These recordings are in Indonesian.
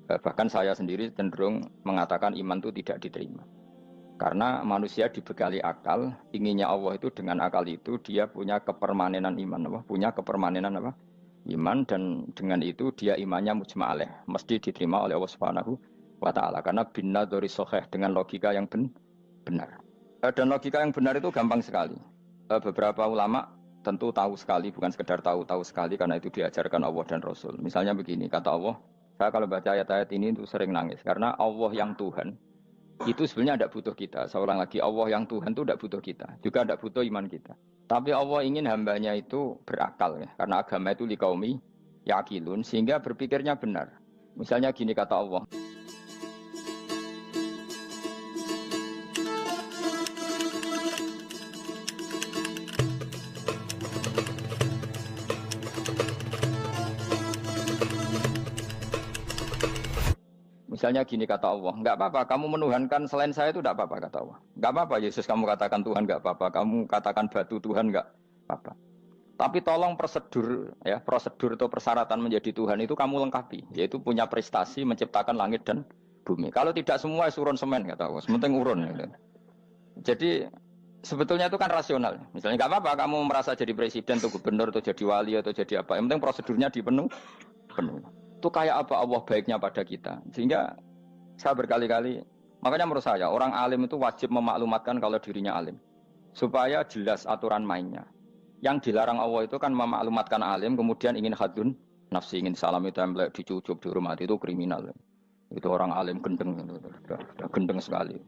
Bahkan saya sendiri cenderung mengatakan iman itu tidak diterima. Karena manusia dibekali akal, inginnya Allah itu dengan akal itu dia punya kepermanenan iman, apa? Punya kepermanenan apa? Iman, dan dengan itu dia imannya mujma'aleh, mesti diterima oleh Allah Subhanahu wa taala karena binna dari soheh dengan logika yang benar. Dan logika yang benar itu gampang sekali. Beberapa ulama tentu tahu sekali, bukan sekedar tahu sekali karena itu diajarkan Allah dan Rasul. Misalnya begini, kata Allah, saya kalau baca ayat-ayat ini itu sering nangis karena Allah yang Tuhan itu sebenarnya tidak butuh kita. Seorang lagi, Allah yang Tuhan itu tidak butuh kita, juga tidak butuh iman kita. Tapi Allah ingin hambanya itu berakal ya, karena agama itu liqaumi yaqilun, sehingga berpikirnya benar. Misalnya gini kata Allah. Misalnya gini kata Allah, enggak apa-apa, kamu menuhankan selain saya itu enggak apa-apa kata Allah. Enggak apa-apa Yesus kamu katakan Tuhan, enggak apa-apa, kamu katakan batu Tuhan, enggak apa-apa. Tapi tolong prosedur ya, prosedur atau persyaratan menjadi Tuhan itu kamu lengkapi, yaitu punya prestasi menciptakan langit dan bumi. Kalau tidak semua urun semen kata Allah, sementing urun gitu. Jadi sebetulnya itu kan rasional. Misalnya enggak apa-apa kamu merasa jadi presiden atau gubernur atau jadi wali atau jadi apa, yang penting prosedurnya dipenuhi. Itu kayak apa Allah baiknya pada kita. Sehingga saya berkali-kali, makanya menurut saya orang alim itu wajib memaklumatkan kalau dirinya alim, supaya jelas aturan mainnya. Yang dilarang Allah itu kan memaklumatkan alim kemudian ingin hadun nafsi, ingin salam itu template dicucuk dihormati, itu kriminal. Itu orang alim gendeng, sudah gendeng sekali.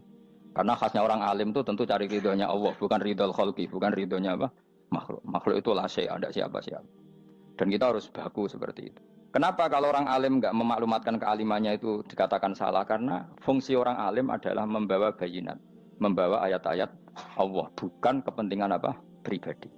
Karena khasnya orang alim itu tentu cari ridhonya Allah, bukan ridhol khalqi, bukan ridhonya apa? Makhluk. Makhluk itu la syai', ada siapa-siapa. Dan kita harus baku seperti itu. Kenapa kalau orang alim nggak memaklumatkan kealimannya itu dikatakan salah? Karena fungsi orang alim adalah membawa bayinat, membawa ayat-ayat Allah, bukan kepentingan apa? Pribadi.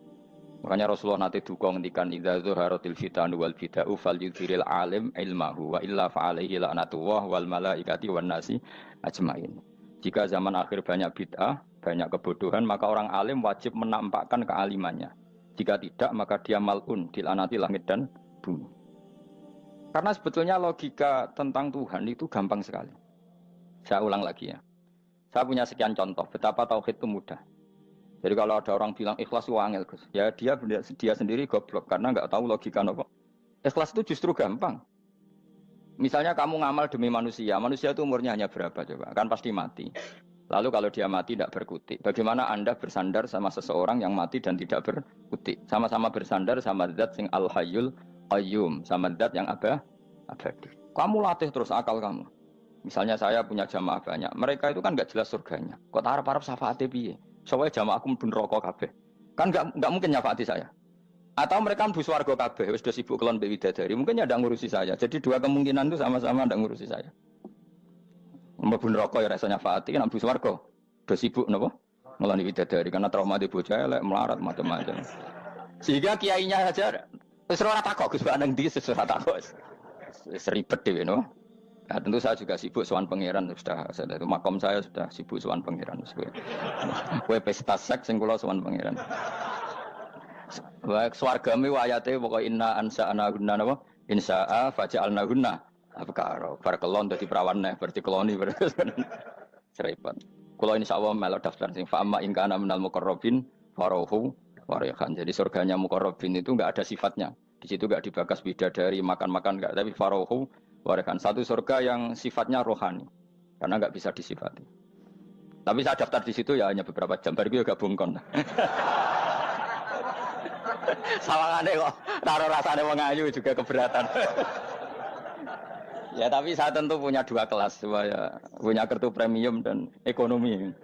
Makanya Rasulullah nanti duka ngendikan idza zuharatil fitanu wal bid'u falyudhiril alim ilmahu wa illa fa'alaihi la'natullah wal malaikati wan nasi ajmain. Jika zaman akhir banyak bid'ah, banyak kebodohan, maka orang alim wajib menampakkan kealimannya. Jika tidak, maka dia mal'un, dilaknati langit dan bumi. Karena sebetulnya logika tentang Tuhan itu gampang sekali. Saya ulang lagi ya. Saya punya sekian contoh betapa tauhid itu mudah. Jadi kalau ada orang bilang ikhlas itu angel, Gus, ya dia sendiri goblok karena nggak tahu logika apa. Ikhlas itu justru gampang. Misalnya kamu ngamal demi manusia, manusia itu umurnya hanya berapa coba? Kan pasti mati. Lalu kalau dia mati tidak berkutik, bagaimana Anda bersandar sama seseorang yang mati dan tidak berkutik? Sama-sama bersandar sama zat sing al-hayyul qayyum, sama zat yang abadi. Kamu latih terus akal kamu. Misalnya saya punya jamaah banyak, mereka itu kan nggak jelas surganya. Kok harap-harap syafaate piye? Soalnya jamaah aku mlebu neraka kabeh. Kan nggak mungkin nyafaati saya. Atau mereka mlebu swarga kabeh, wis do sibuk kelon mbek widadari. Mungkin ya ndak ngurusi saya. Jadi dua kemungkinan itu sama-sama ndak ngurusi saya. Mlebu neraka ya rasanya nyafaati, kan mlebu swarga. Do sibuk napa? Ngeloni widadari karena trauma di bocah elek, melarat macam-macam. Sehingga kiainya saja wis ora takok Gus nang ndi wis ora takok. Wis ribet dhewe no. Nah, tentu saya juga sibuk sowan pangeran sudah itu makom saya sudah sibuk sowan pangeran. Kowe pesta seks sing kula sowan pangeran. Wa swargame ayate pokoke inna ansa'ana gunna napa? Insa'a faja'alna gunna. Apa karo bar kelon dadi perawan neh berarti keloni serempet. Kula insyaallah melok daftar sing fa amma in kana minal muqarrabin farohu warihan. Jadi surganya muqarrabin itu enggak ada sifatnya. Di situ enggak dibakas bidadari, makan-makan enggak, tapi farohu warihan. Satu surga yang sifatnya rohani. Karena enggak bisa disifati. Tapi saya daftar di situ ya hanya beberapa jam, baru gue gabung kon. Sawangane kok taruh rasane wong ayu juga keberatan. Ya tapi saya tentu punya dua kelas, saya punya kartu premium dan ekonomi.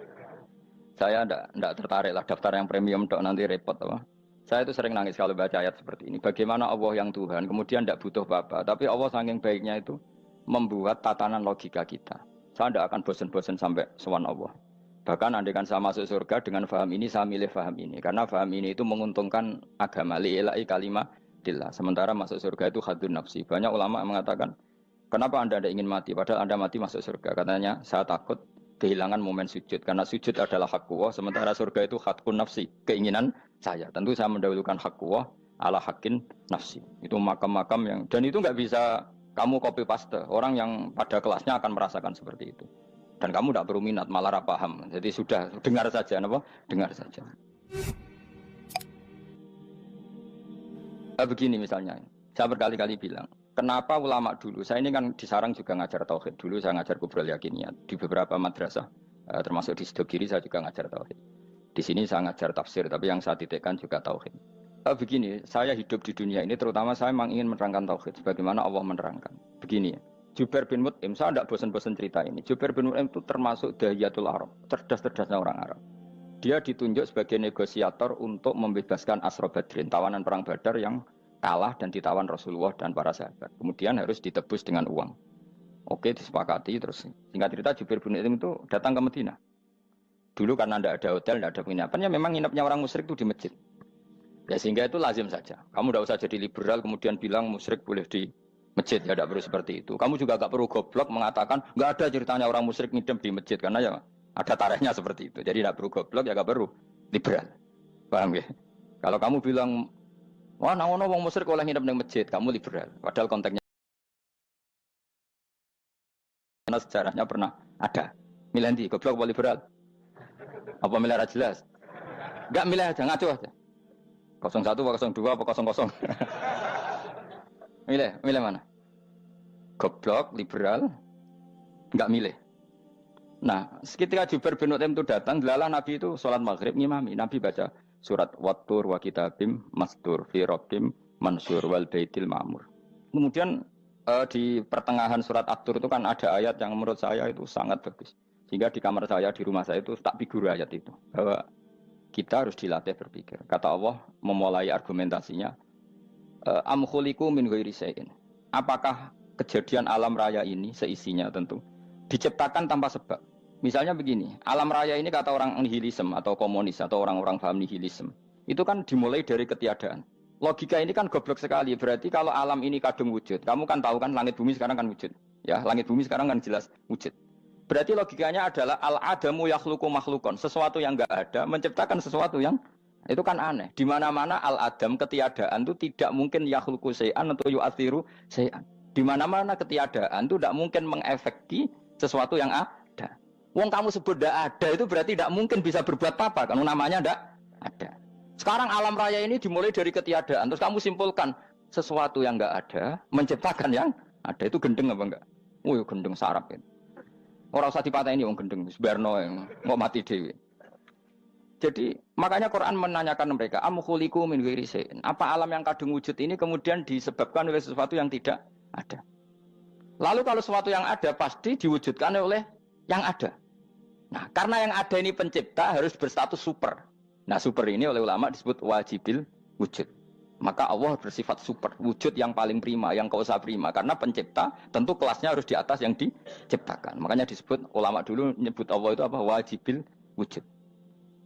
Saya enggak tertarik lah daftar yang premium dok, nanti repot apa. Saya itu sering nangis kalau baca ayat seperti ini. Bagaimana Allah yang Tuhan kemudian tidak butuh apa-apa, tapi Allah saking baiknya itu membuat tatanan logika kita. Saya tidak akan bosan-bosan sampai sowan Allah. Bahkan andaikan saya masuk surga dengan faham ini, saya milih faham ini. Karena faham ini itu menguntungkan agama. Li'ilai kalimatillah. Sementara masuk surga itu hadun nafsi. Banyak ulama mengatakan, kenapa Anda tidak ingin mati? Padahal Anda mati masuk surga. Katanya, saya takut kehilangan momen sujud. Karena sujud adalah hak Allah. Sementara surga itu hakun nafsi. Keinginan saya. Tentu saya mendahulukan hak Allah ala hakin nafsi. Itu makam-makam yang... Dan itu nggak bisa Kamu copy paste. Orang yang pada kelasnya akan merasakan seperti itu. Dan kamu tidak perlu minat, malah paham. Jadi sudah dengar saja, apa? Dengar saja. Begini misalnya, saya berkali-kali bilang, kenapa ulama dulu, saya ini kan di Sarang juga ngajar tauhid, dulu saya ngajar kubrul yakiniyat, di beberapa madrasah, termasuk di Sidogiri saya juga ngajar tauhid. Di sini saya ngajar tafsir, tapi yang saya titikkan juga tauhid. Begini, saya hidup di dunia ini, terutama saya memang ingin menerangkan tauhid, sebagaimana Allah menerangkan. Begini ya, Jubair bin Mut'im, saya tidak bosan-bosan cerita ini, Jubair bin Mut'im itu termasuk dahiyatul Arab, cerdas-cerdasnya orang Arab. Dia ditunjuk sebagai negosiator untuk membebaskan Asra Badrin, tawanan perang Badar yang kalah dan ditawan Rasulullah dan para sahabat. Kemudian harus ditebus dengan uang. Oke, disepakati terus. Singkat cerita Jubair bin Mut'im itu datang ke Madinah. Dulu karena tidak ada hotel, tidak ada penginapan, ya memang nginepnya orang musyrik itu di masjid. Ya sehingga itu lazim saja. Kamu tidak usah jadi liberal kemudian bilang musyrik boleh di masjid, ya tidak perlu seperti itu. Kamu juga tidak perlu goblok mengatakan nggak ada ceritanya orang musyrik nginep di masjid karena ya ada tarehnya seperti itu. Jadi tidak perlu goblok, ya tidak perlu liberal. Paham ya? Kalau kamu bilang, wah nangono wong musyrik oleh nginep di masjid, kamu liberal. Padahal konteksnya karena sejarahnya pernah ada. Milih di goblok apa liberal? Apa milih jelas? Enggak milih aja, ngaco aja. 01 apa 02 apa 00. Milih mana? Goblok, liberal, enggak milih. Nah, ketika Jubair bin Mut'im itu datang, delalah Nabi itu sholat maghrib ngimami. Nabi baca surat Wattur wa kitabim mastur fi rabbim mansur wal baitil ma'mur. Kemudian di pertengahan surat At-Tur itu kan ada ayat yang menurut saya itu sangat bagus. Sehingga di kamar saya, di rumah saya itu tak figur ayat itu. Bahwa kita harus dilatih berpikir. Kata Allah memulai argumentasinya, am khuliqu min ghairi syai'in. Apakah kejadian alam raya ini seisinya tentu diciptakan tanpa sebab. Misalnya begini, alam raya ini kata orang nihilisme atau komunis atau orang-orang paham nihilisme, itu kan dimulai dari ketiadaan. Logika ini kan goblok sekali. Berarti kalau alam ini kadung wujud, kamu kan tahu kan langit bumi sekarang kan wujud. Ya, langit bumi sekarang kan jelas wujud. Berarti logikanya adalah al-adamu yakhluqu makhlukon, sesuatu yang enggak ada menciptakan sesuatu yang itu kan aneh. Di mana-mana al-adam ketiadaan itu tidak mungkin yakhluqu syai'an atau yu'athiru syai'an. Di mana-mana ketiadaan itu tidak mungkin mengefeki sesuatu yang ada. Wong kamu sebut tidak ada itu berarti tidak mungkin bisa berbuat apa-apa karena namanya tidak ada. Sekarang alam raya ini dimulai dari ketiadaan. Terus kamu simpulkan sesuatu yang enggak ada menciptakan yang ada, itu gendeng apa enggak? Oh, gendeng sarap itu. Orang usah dipatahin wong gendeng, sebarno yang mau mati dewi. Jadi makanya Quran menanyakan mereka, am khuliqu min ghairi syai'in. Apa alam yang kadung wujud ini kemudian disebabkan oleh sesuatu yang tidak ada? Lalu kalau sesuatu yang ada pasti diwujudkan oleh yang ada. Nah, karena yang ada ini pencipta harus berstatus super. Nah, super ini oleh ulama disebut wajibil wujud. Maka Allah bersifat super, wujud yang paling prima, yang kausa prima. Karena pencipta tentu kelasnya harus di atas yang diciptakan. Makanya disebut, ulama dulu menyebut Allah itu apa? Wajibil wujud.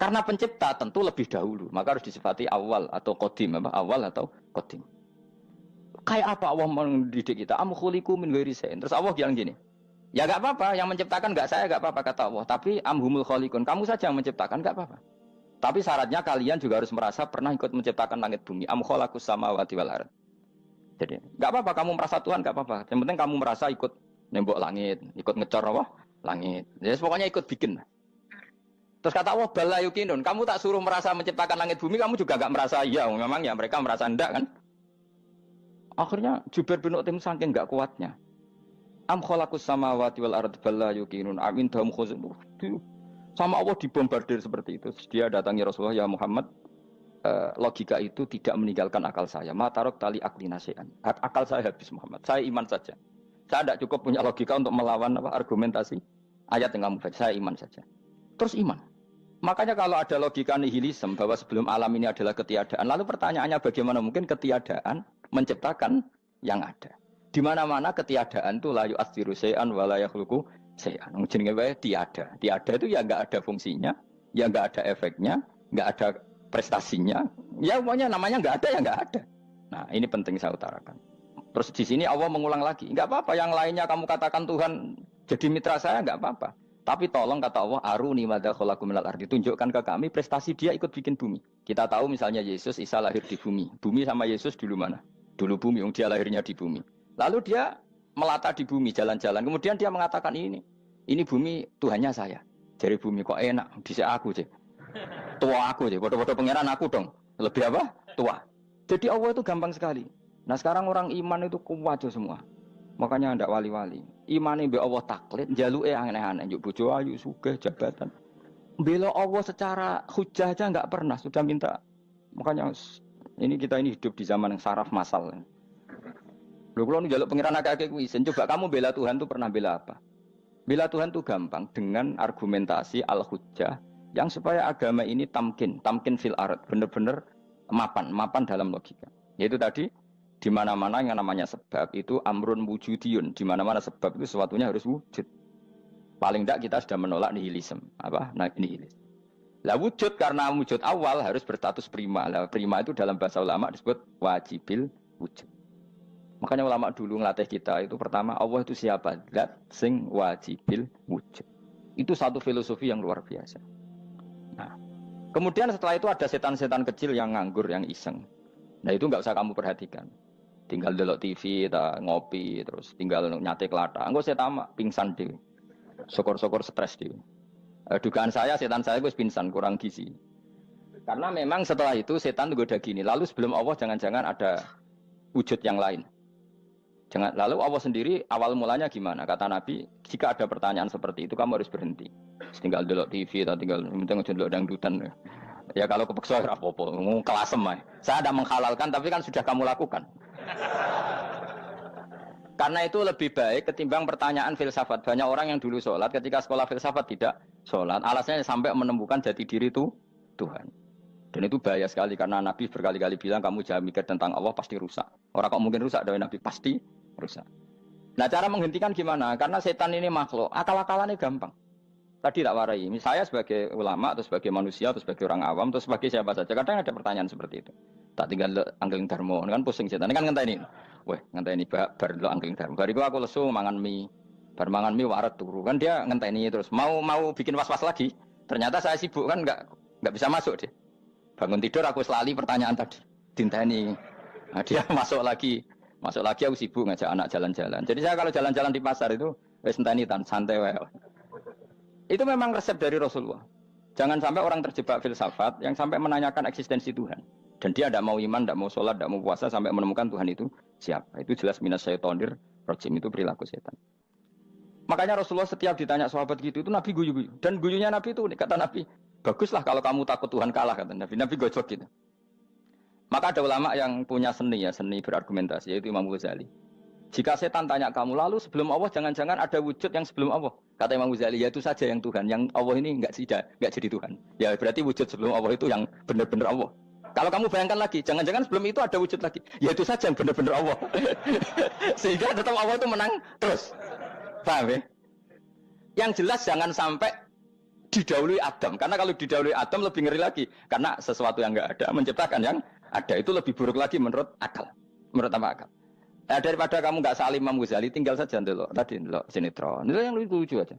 Karena pencipta tentu lebih dahulu. Maka harus disifati awal atau qadim. Awal atau qadim. Kayak apa Allah mendidik kita? Am khuliqu min ghairi syai'in. Terus Allah bilang gini, ya gak apa-apa, yang menciptakan gak saya, gak apa-apa kata Allah. Tapi amhumul khaliqun, kamu saja yang menciptakan, gak apa-apa. Tapi syaratnya kalian juga harus merasa pernah ikut menciptakan langit bumi. Am khalaqus samawati wal ardh. Jadi, enggak apa-apa kamu merasa Tuhan, enggak apa-apa. Yang penting kamu merasa ikut nembok langit, ikut ngecor apa? Langit. Jadi pokoknya ikut bikin. Terus kata Allah, bala yukinun, kamu tak suruh merasa menciptakan langit bumi, kamu juga enggak merasa iya. Memang ya mereka merasa enggak kan? Akhirnya Jubair bin Mut'im saking enggak kuatnya. Am khalaqus samawati wal ardh bala yukinun amin dahum khuzun. Sama Allah dibombardir seperti itu. Dia datangi Rasulullah, ya Muhammad, logika itu tidak meninggalkan akal saya. Matarok tali akli nasian. Akal saya habis Muhammad. Saya iman saja. Saya tidak cukup punya logika untuk melawan argumentasi ayat yang kamu baca. Saya iman saja. Terus iman. Makanya kalau ada logika nihilisme bahwa sebelum alam ini adalah ketiadaan, lalu pertanyaannya bagaimana mungkin ketiadaan menciptakan yang ada? Di mana-mana ketiadaan itu la yu'atsiru syai'an wa la yakhluqu syai'an. Jenenge wae tiada. Tiada itu ya enggak ada fungsinya, ya enggak ada efeknya, enggak ada prestasinya. Ya pokoknya namanya enggak ada ya enggak ada. Nah, ini penting saya utarakan. Terus di sini Allah mengulang lagi, enggak apa-apa yang lainnya kamu katakan Tuhan jadi mitra saya enggak apa-apa. Tapi tolong kata Allah, aruni madza khalaqu minal ardi, tunjukkan ke kami prestasi dia ikut bikin bumi. Kita tahu misalnya Yesus, Isa lahir di bumi. Bumi sama Yesus dulu mana? Dulu bumi, dia lahirnya di bumi. Lalu dia melata di bumi, jalan-jalan. Kemudian dia mengatakan ini bumi Tuhannya saya. Jadi bumi kok enak, dhisik aku sih. Tua aku sih, bodoh-bodoh pangeran aku dong. Lebih apa? Tua. Jadi Allah itu gampang sekali. Nah sekarang orang iman itu kuat semua. Makanya ndak wali-wali. Imane mbek Allah taklid, njaluke aneh-aneh, njuk bojo ayu, sugih, jabatan. Bela Allah secara hujah aja enggak pernah, sudah minta. Makanya kita hidup di zaman yang saraf masal. Lho kula njaluk pangeran akeh-akeh kuwi, coba kamu bela Tuhan tuh pernah bela apa? Bela Tuhan tuh gampang dengan argumentasi al-hujjah yang supaya agama ini tamkin fil ard, benar-benar mapan dalam logika. Yaitu tadi di mana-mana yang namanya sebab itu amrun wujudiyun, di mana-mana sebab itu sesuatunya harus wujud. Paling tidak kita sudah menolak nihilisme. Apa? Nah, nihilis. Lah wujud karena wujud awal harus berstatus prima. Lah prima itu dalam bahasa ulama disebut wajibil wujud. Makanya ulama dulu ngelatih kita itu pertama Allah itu siapa? Zat sing wajibil wujud. Itu satu filosofi yang luar biasa. Nah, kemudian setelah itu ada setan-setan kecil yang nganggur, yang iseng. Nah itu nggak usah kamu perhatikan. Tinggal delok TV, ngopi, terus tinggal nyate kelata. Enggak saya tamak, pingsan deh. Sokor-sokor stres deh. Dugaan saya setan saya gue pingsan, kurang gizi. Karena memang setelah itu setan itu udah gini. Lalu sebelum Allah jangan-jangan ada wujud yang lain. Lalu Allah sendiri awal mulanya gimana? Kata Nabi, jika ada pertanyaan seperti itu kamu harus berhenti. Tinggal delok TV atau tinggal delok dangdutan. Ya kalau kepeksa apa-apa, kelasem ae. Saya ada menghalalkan tapi kan sudah kamu lakukan. Karena itu lebih baik ketimbang pertanyaan filsafat. Banyak orang yang dulu sholat ketika sekolah filsafat tidak sholat. Alasannya sampai menemukan jati diri itu Tuhan. Dan itu bahaya sekali karena Nabi berkali-kali bilang kamu jangan mikir tentang Allah pasti rusak. Orang kok mungkin rusak dari Nabi pasti rusak. Nah cara menghentikan gimana? Karena setan ini makhluk, akal-akalannya gampang. Tadi tak warai, saya sebagai ulama, atau sebagai manusia, atau sebagai orang awam, atau sebagai siapa saja. Kadang ada pertanyaan seperti itu. Tak tinggal anggeling dharma, kan pusing setan. Ini kan ngenteni. Weh, ngenteni bar lo anggeling dharma. Bariku aku lesu mangan mie. Bar mangan mie waret turu. Kan dia ngenteni terus. Mau bikin was-was lagi. Ternyata saya sibuk kan enggak bisa masuk dia. Bangun tidur aku selali pertanyaan tadi. Dinteni. Nah, dia masuk lagi aku sibuk ngajak anak jalan-jalan. Jadi saya kalau jalan-jalan di pasar itu wis enteni tan santai wae. Itu memang resep dari Rasulullah. Jangan sampai orang terjebak filsafat yang sampai menanyakan eksistensi Tuhan. Dan dia tidak mau iman, tidak mau sholat, tidak mau puasa sampai menemukan Tuhan itu siapa. Itu jelas minas syaitonir rajim, itu perilaku setan. Makanya Rasulullah setiap ditanya sahabat gitu itu Nabi guyu-guyu. Dan guyunya Nabi itu kata Nabi, baguslah kalau kamu takut Tuhan kalah kata Nabi. Nabi gojok gitu. Maka ada ulama yang punya seni berargumentasi yaitu Imam Ghazali. Jika setan tanya kamu lalu sebelum Allah jangan-jangan ada wujud yang sebelum Allah. Kata Imam Ghazali, ya itu saja yang Tuhan. Yang Allah ini enggak jadi Tuhan. Ya berarti wujud sebelum Allah itu yang benar-benar Allah. Kalau kamu bayangkan lagi, jangan-jangan sebelum itu ada wujud lagi. Ya itu saja yang benar-benar Allah. Sehingga tetap Allah itu menang terus. Paham ya? Yang jelas jangan sampai didahului Adam. Karena kalau didahului Adam lebih ngeri lagi. Karena sesuatu yang enggak ada menciptakan yang ada. Itu lebih buruk lagi menurut akal. Menurut apa akal? Daripada kamu nggak salim Imam Ghazali, tinggal saja ndelok. Tadi ndelok sinetron. Itu yang lucu aja.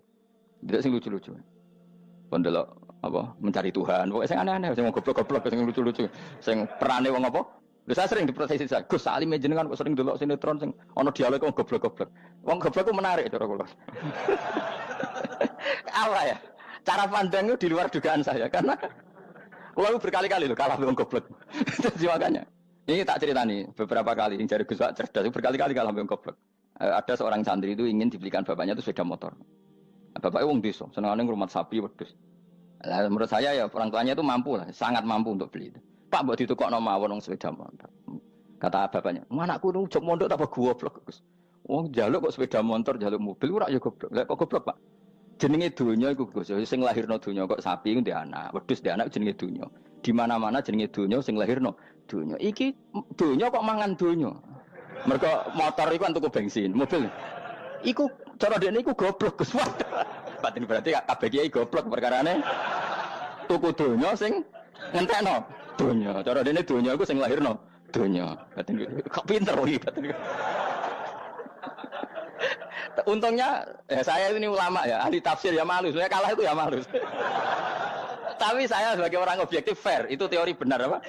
Ndelok sing lucu-lucu. Ndelok apa? Mencari Tuhan. Pokoknya sing aneh-aneh, sing goblok-goblok, sing lucu-lucu, sing perane wong apa? Lha saya sering diprotes saya. Gus Salim jenengan kok sering ndelok sinetron sing ana dialog wong goblok-goblok. Wong goblok ku menarik cara kula. Apa ya? Cara pandang itu di luar dugaan saya karena kula berkali-kali lho kalah wong goblok. Jadi makanya ini tak cerita nih, beberapa kali yang jari Gus Wak cerdas, berkali-kali kalah sampai goblok. Ada seorang santri itu ingin dibelikan bapaknya itu sepeda motor. Bapaknya wong desa, senengane ngrumat sapi wedhus. Lah menurut saya ya orang tuanya itu mampu lah, sangat mampu untuk beli itu. Pak mbok ditukokno mawon wong sepeda motor. Kata bapaknya, "Anakku nu jok mondok tak goblok, Gus." Wong njaluk kok sepeda motor, njaluk mobil ora ya goblok. Lah kok goblok, Pak? Jenenge donya iku Gus, sing lahirno donya kok sapi ku ndek anak, wedhus ndek anak jenenge donya. Di mana-mana jenenge donya sing lahirno donya. Iki donya kok mangan donya. Mergo motor iku kan tuku bensin, mobil. Iku cara dekne iku goblok Gus. Batin berarti kabeh kiai goblok perkarane tuku donya sing ngentekno donya. Cara dekne donya iku sing lahirno donya. Batin kok pinter iki batin. Untungnya saya ini ulama ya, ahli tafsir ya malu. Saya kalah itu ya malu. Tapi saya sebagai orang objektif fair, itu teori benar apa?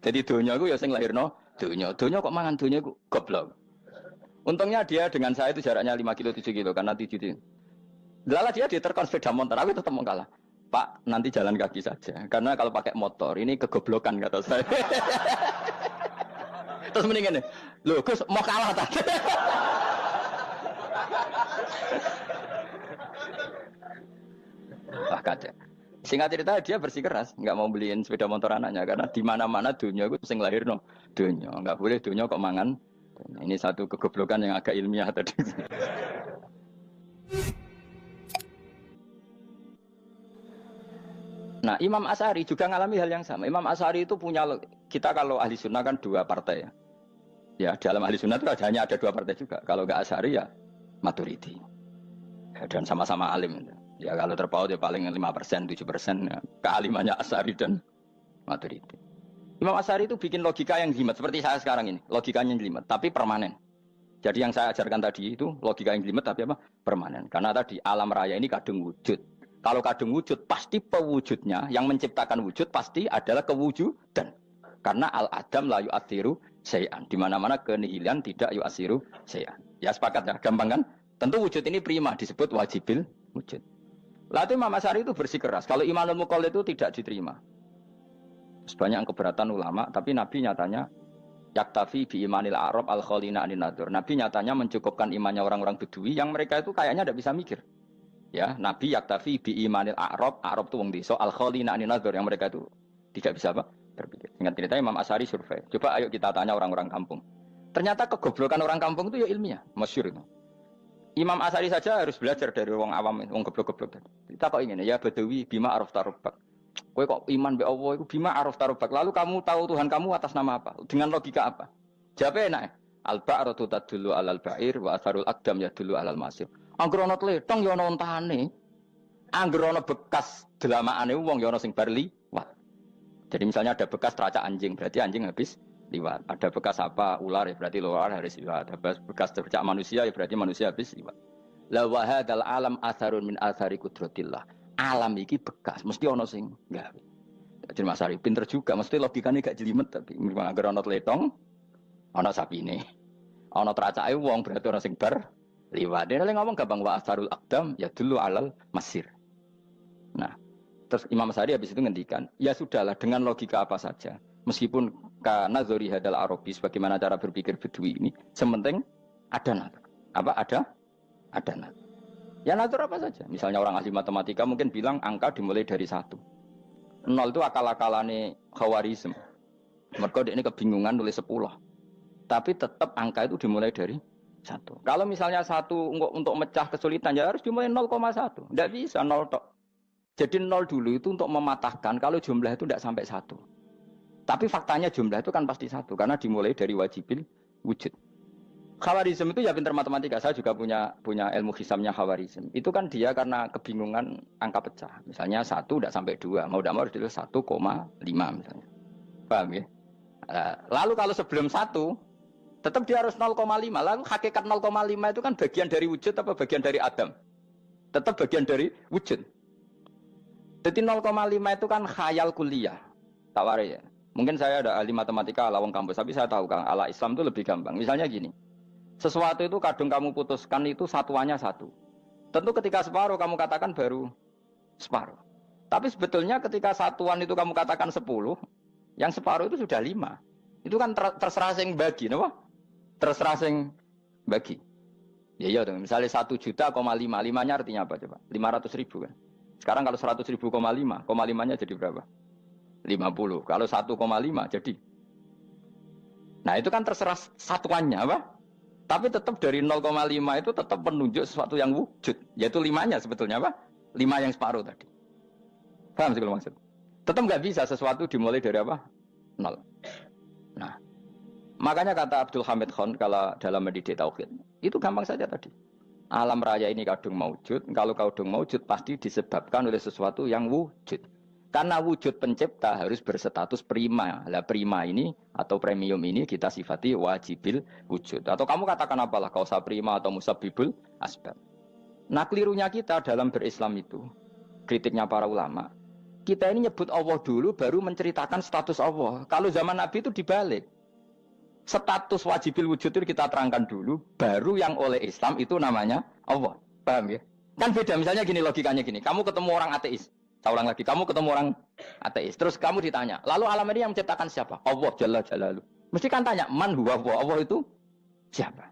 Jadi donya itu ya sing lahirno donya. Donya kok mangan donya iku goblok. Untungnya dia dengan saya itu jaraknya 5 kilo 7 kilo karena 7 kilo. Lala dia diterkon sepeda motor, aku tetap mau kalah. Pak, nanti jalan kaki saja. Karena kalau pakai motor ini kegoblokan kata saya. Terus mendingan nih, loh Gus mau kalah tadi. Wah kacau. Singkat cerita dia bersikeras, nggak mau beliin sepeda motor anaknya karena di mana-mana dunia itu sing lahir no dunia, nggak boleh dunia kok mangan. Ini satu kegoblokan yang agak ilmiah tadi. Nah, Imam Asy'ari juga ngalami hal yang sama. Imam Asy'ari itu punya, kita kalau ahli sunnah kan dua partai ya. Ya dalam ahli sunnah itu hanya ada dua partai juga. Kalau nggak Asy'ari ya Maturidi. Ya, dan sama-sama alim. Ya kalau terpaut ya paling 5%, 7% ya. Kealimannya Asy'ari dan Maturidi. Imam Asy'ari itu bikin logika yang jelimet seperti saya sekarang ini. Logikanya yang jelimet, tapi permanen. Jadi yang saya ajarkan tadi itu logika yang jelimet tapi apa? Permanen. Karena tadi alam raya ini kadung wujud. Kalau kadung wujud pasti pewujudnya yang menciptakan wujud pasti adalah kewujudan. Karena al-adam la yu'athiru syai'an. Di mana-mana kenihilan tidak yu'athiru syai'an. Ya sepakat ya, gampang kan? Tentu wujud ini prima disebut wajibil wujud. Lalu Imam Asy'ari itu bersikeras. Kalau imanul muqallid itu tidak diterima. Sebanyak keberatan ulama, tapi Nabi nyatanya yaktafi bi imanil Arab al-khalina anin nadur. Nabi nyatanya mencukupkan imannya orang-orang Bedui yang mereka itu kayaknya tidak bisa mikir. Ya, Nabi yaktafi bi imanil Arab itu wong desa al-khalina anin nadur yang mereka itu tidak bisa apa? Berpikir. Ingat cerita Imam Asy'ari survei. Coba ayo kita tanya orang-orang kampung. Ternyata kegoblokan orang kampung itu ya ilmiah, masyhur itu. Imam Asy'ari saja harus belajar dari wong awam, wong goblok-goblok tadi. Kita kok ingin ya Badawi bima araf tarubak. Kowe kok iman be Allah itu bima araf tarubak. Lalu kamu tahu Tuhan kamu atas nama apa? Dengan logika apa? Jawabnya enak. Al-ba'ratu tadullu 'alal ba'ir wa atharul aqdam yadullu 'alal masir. Angger ana tletong ya ana ontane. Angger ana bekas delamaane wong ya ana sing bar liwat. Jadi misalnya ada bekas teracak anjing, berarti anjing habis liwat. Ada bekas apa ular ya berarti ular harus liwat. Ada bekas tercak manusia ya berarti manusia habis liwat. La wa hadzal alam atharun min athari qudratillah. Alam iki bekas mesti ana sing gawe. Jadi Mas Ari pinter juga, mesti logikane gak jelimet tapi memang agar ana tletong ana sapine. Ana teracake wong berarti ana sing bar liwat. Dia ngomong gampang wa atharul aqdam ya dulu alal masir. Nah, terus Imam Asy'ari habis itu ngendikan, ya sudahlah dengan logika apa saja. Meskipun karena zori hadal Arabi sebagaimana cara berpikir Bedui ini, sementing ada natur. Apa ada? Ada natur. Ya natur apa saja. Misalnya orang ahli matematika mungkin bilang angka dimulai dari 1. 0 itu akal-akalane Khawarizm. Mereka ini kebingungan nulis 10. Tapi tetap angka itu dimulai dari 1. Kalau misalnya 1 untuk mecah kesulitan ya harus dimulai 0,1. Tidak bisa 0 tok. Jadi 0 dulu itu untuk mematahkan kalau jumlah itu tidak sampai 1. Tapi faktanya jumlah itu kan pasti 1 karena dimulai dari wajibil wujud. Khawarizm itu ya pintar matematika. Saya juga punya ilmu hisamnya Khawarizm. Itu kan dia karena kebingungan angka pecah. Misalnya 1 tidak sampai 2. Mau tidak mau harus ditulis 1,5 misalnya. Paham ya? Lalu kalau sebelum 1 tetap dia harus 0,5. Lalu hakikat 0,5 itu kan bagian dari wujud apa bagian dari Adam? Tetap bagian dari wujud. Jadi 0,5 itu kan khayal kuliah. Tawari ya. Mungkin saya ada ahli matematika ala wong kampus, tapi saya tahu Kang, ala Islam itu lebih gampang. Misalnya gini. Sesuatu itu kadung kamu putuskan itu satuannya 1. Tentu ketika separuh kamu katakan baru separuh. Tapi sebetulnya ketika satuan itu kamu katakan 10, yang separuh itu sudah 5. Itu kan terserah sing bagi, no? Terserah sing bagi. Ya iya dong, misalnya 1 juta, 5, 5-nya artinya apa coba? 500 ribu kan? Sekarang kalau 100 ribu, 5-nya jadi berapa? 50. Kalau 1,5 jadi. Nah itu kan terserah satuannya apa? Tapi tetap dari 0,5 itu tetap menunjuk sesuatu yang wujud. Yaitu 5-nya sebetulnya apa? 5 yang separuh tadi. Paham sih kalau maksud? Tetap nggak bisa sesuatu dimulai dari apa? 0. Nah, makanya kata Abdul Hamid Khan kalau dalam mendidik tauhid, itu gampang saja tadi. Alam raya ini kadung maujud, kalau kadung maujud pasti disebabkan oleh sesuatu yang wujud. Karena wujud pencipta harus berstatus prima. Lah prima ini atau premium ini kita sifati wajibil wujud. Atau kamu katakan apalah kausa prima atau musabibul asbab. Nah kelirunya kita dalam berislam itu, kritiknya para ulama, kita ini nyebut Allah dulu baru menceritakan status Allah. Kalau zaman Nabi itu dibalik. Status wajibil wujud itu kita terangkan dulu, baru yang oleh Islam itu namanya Allah. Paham ya? Kan beda, misalnya gini logikanya gini, kamu ketemu orang ateis, saya ulang lagi, kamu ketemu orang ateis, terus kamu ditanya, lalu alam ini yang menciptakan siapa? Allah Jalla Jalaluh. Mesti kan tanya, man huwa Allah, Allah itu siapa?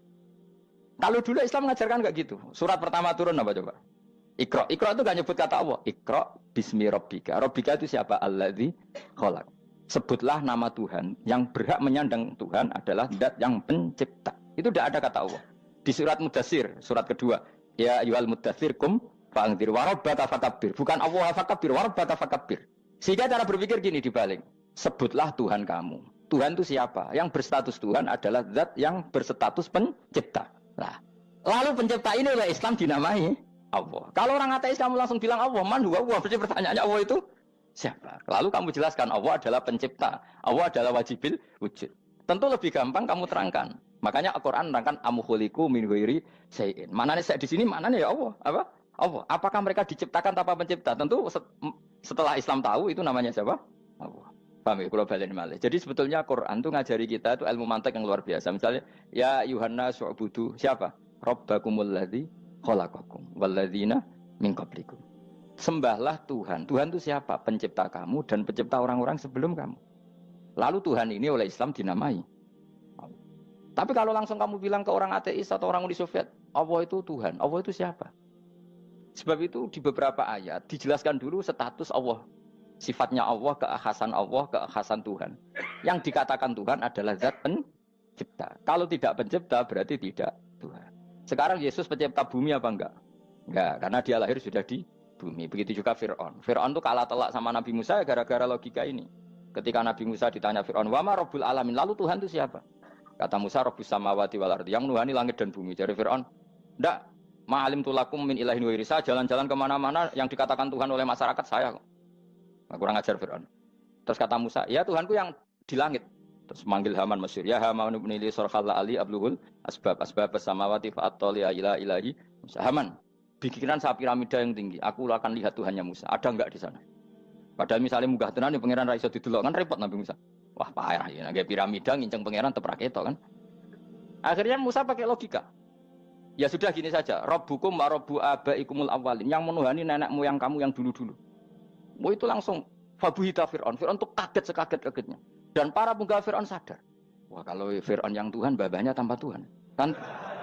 Kalau dulu Islam mengajarkan enggak gitu. Surat pertama turun apa coba? Iqra. Iqra itu enggak nyebut kata Allah. Iqra bismi rabbika. Rabbika itu siapa? Alladzi khalaq. Sebutlah nama Tuhan. Yang berhak menyandang Tuhan adalah zat yang pencipta. Itu tidak ada kata Allah. Di surat Mudatsir, surat kedua. Ya ayyuhal mudatsir kum fa'anzir wa rabbaka fakabbir. Bukan Allah fakabbir, wa rabbaka fakabbir. Sehingga cara berpikir gini dibalik. Sebutlah Tuhan kamu. Tuhan itu siapa? Yang berstatus Tuhan adalah zat yang berstatus pencipta. Nah, lalu pencipta ini oleh Islam dinamai Allah. Kalau orang ateis kamu langsung bilang Allah, man huwa Allah. Berarti pertanyaannya Allah itu siapa? Lalu kamu jelaskan Allah adalah pencipta, Allah adalah wajibil wujud. Tentu lebih gampang kamu terangkan. Makanya Al-Qur'an menerangkan amkhuliqu min ghairi syai'in. Manane saya di sini manane ya Allah. Apa? Allah. Apakah mereka diciptakan tanpa pencipta? Tentu setelah Islam tahu itu namanya siapa? Allah. Paham ya? Kalau balen malih. Jadi sebetulnya Quran itu ngajari kita itu ilmu mantik yang luar biasa. Misalnya ya Yuhanna su'budu siapa? Rabbakumul ladzi khalaqakum walladzina min qablikum. Sembahlah Tuhan. Tuhan itu siapa? Pencipta kamu dan pencipta orang-orang sebelum kamu. Lalu Tuhan ini oleh Islam dinamai. Tapi kalau langsung kamu bilang ke orang ateis atau orang Uni Soviet, Allah itu Tuhan. Allah itu siapa? Sebab itu di beberapa ayat dijelaskan dulu status Allah. Sifatnya Allah, keakhasan Allah, keakhasan Tuhan. Yang dikatakan Tuhan adalah zat pencipta. Kalau tidak pencipta berarti tidak Tuhan. Sekarang Yesus pencipta bumi apa enggak? Enggak, karena dia lahir sudah di bumi. Begitu juga Fir'aun. Fir'aun itu kalah telak sama Nabi Musa gara-gara logika ini. Ketika Nabi Musa ditanya Fir'aun, wa ma rabbul alamin? Lalu Tuhan itu siapa? Kata Musa, rabbus samawati wal ardi, yang menuhani langit dan bumi. Jadi Fir'aun, enggak, ma'alim tulakum min ilahin wa irisa, jalan-jalan kemana-mana yang dikatakan Tuhan oleh masyarakat saya kok. Nah, kurang ajar Fir'aun. Terus kata Musa, ya Tuhanku yang di langit. Terus manggil Haman Mesir, ya Haman ibn Ili sorkhalla ali abluhul asbab samawati fa'attoli ila ilahi Musa. Haman, bikinan saya piramida yang tinggi, aku akan lihat Tuhannya Musa. Ada enggak di sana? Padahal misalnya munggah tenan pangeran ra iso didelok kan repot Nabi Musa. Wah payah ya, nggak piramida nginceng pangeran teprak itu kan. Akhirnya Musa pakai logika. Ya sudah gini saja, Rabbukum wa rabbu abaikumul awwalin, yang menuhani nenek moyang kamu yang dulu-dulu. Mau itu langsung fabuhita Fir'aun. Fir'aun tuh kaget sekaget-kagetnya. Dan para penggawa Fir'aun sadar. Wah kalau Fir'aun yang Tuhan, babanya tanpa Tuhan. Kan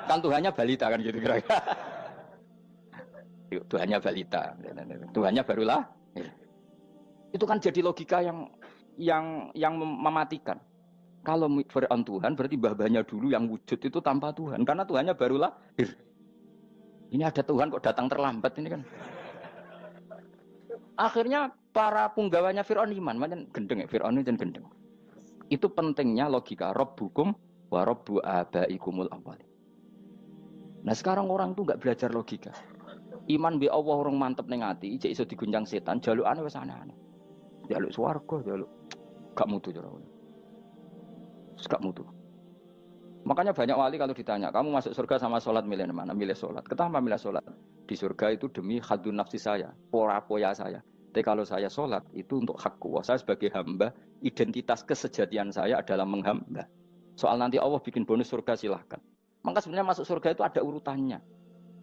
Tuhannya balita kan gitu kira-kira. Tuhannya balita. Tuhannya barulah. Itu kan jadi logika yang mematikan. Kalau Fir'aun Tuhan berarti babanya dulu yang wujud itu tanpa Tuhan. Karena Tuhannya baru lahir. Ini ada Tuhan kok datang terlambat ini kan. Akhirnya para penggawanya Fir'aun iman. Macam gendeng ya, Fir'aun itu gendeng. Itu pentingnya logika. Rabbukum wa rabbu abaikumul awwalin. Nah sekarang orang tuh nggak belajar logika. Iman bi Allah orang mantep ning ati, cek iso diguncang setan, jalukane wis aneh-aneh. Jaluk swarga, jaluk gak mutu cara. Gak mutu. Makanya banyak wali kalau ditanya, kamu masuk surga sama sholat milih mana? Milih sholat. Kenapa milih sholat? Di surga itu demi khadun nafsi saya, pora-poya saya. Tapi kalau saya sholat itu untuk hakku. Saya sebagai hamba, identitas kesejatian saya adalah menghamba. Soal nanti Allah bikin bonus surga silahkan. Maka sebenarnya masuk surga itu ada urutannya.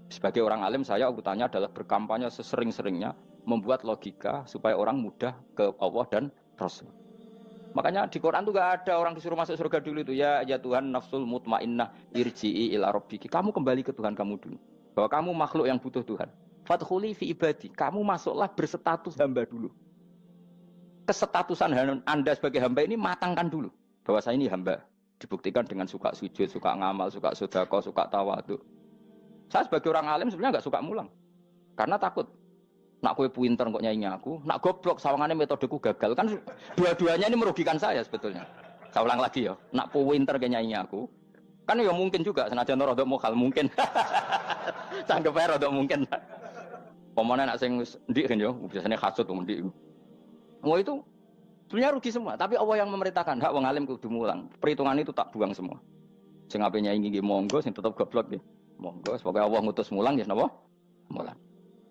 Sebagai orang alim saya urutannya adalah berkampanye sesering-seringnya, membuat logika supaya orang mudah ke Allah dan Rasul. Makanya di Quran tuh gak ada orang disuruh masuk surga dulu itu ya Tuhan nafsul mutmainnah irji'i ila rabbiki. Kamu kembali ke Tuhan kamu dulu. Bahwa kamu makhluk yang butuh Tuhan. Fadkhuli fi ibadi. Kamu masuklah berstatus hamba dulu. Kesetatusan Anda sebagai hamba ini matangkan dulu. Bahwa saya ini hamba. Dibuktikan dengan suka sujud, suka ngamal, suka sedekah, suka tawadhu. Saya sebagai orang alim sebenarnya gak suka mulang. Karena takut. Nak kue pinter kok nyanyi aku, nak goblok sawangannya metodeku gagal kan dua-duanya ini merugikan saya sebetulnya. Saya ulang lagi ya, nak pinter kayak nyanyi aku, kan ya mungkin juga senajan rodok mokal mungkin, sanggup aja rodok mungkin. Pemenang nak sing ndik kan yo, biasanya hasut ndik. Mau itu sebenarnya rugi semua, tapi Allah yang memerintahkan hak wong alim kudu mulang. Perhitungan itu tak buang semua. Sing ape nyanyi nggih monggo, sing tetep goblok nggih monggo. Semoga Allah ngutus mulang ya napa? Mulang.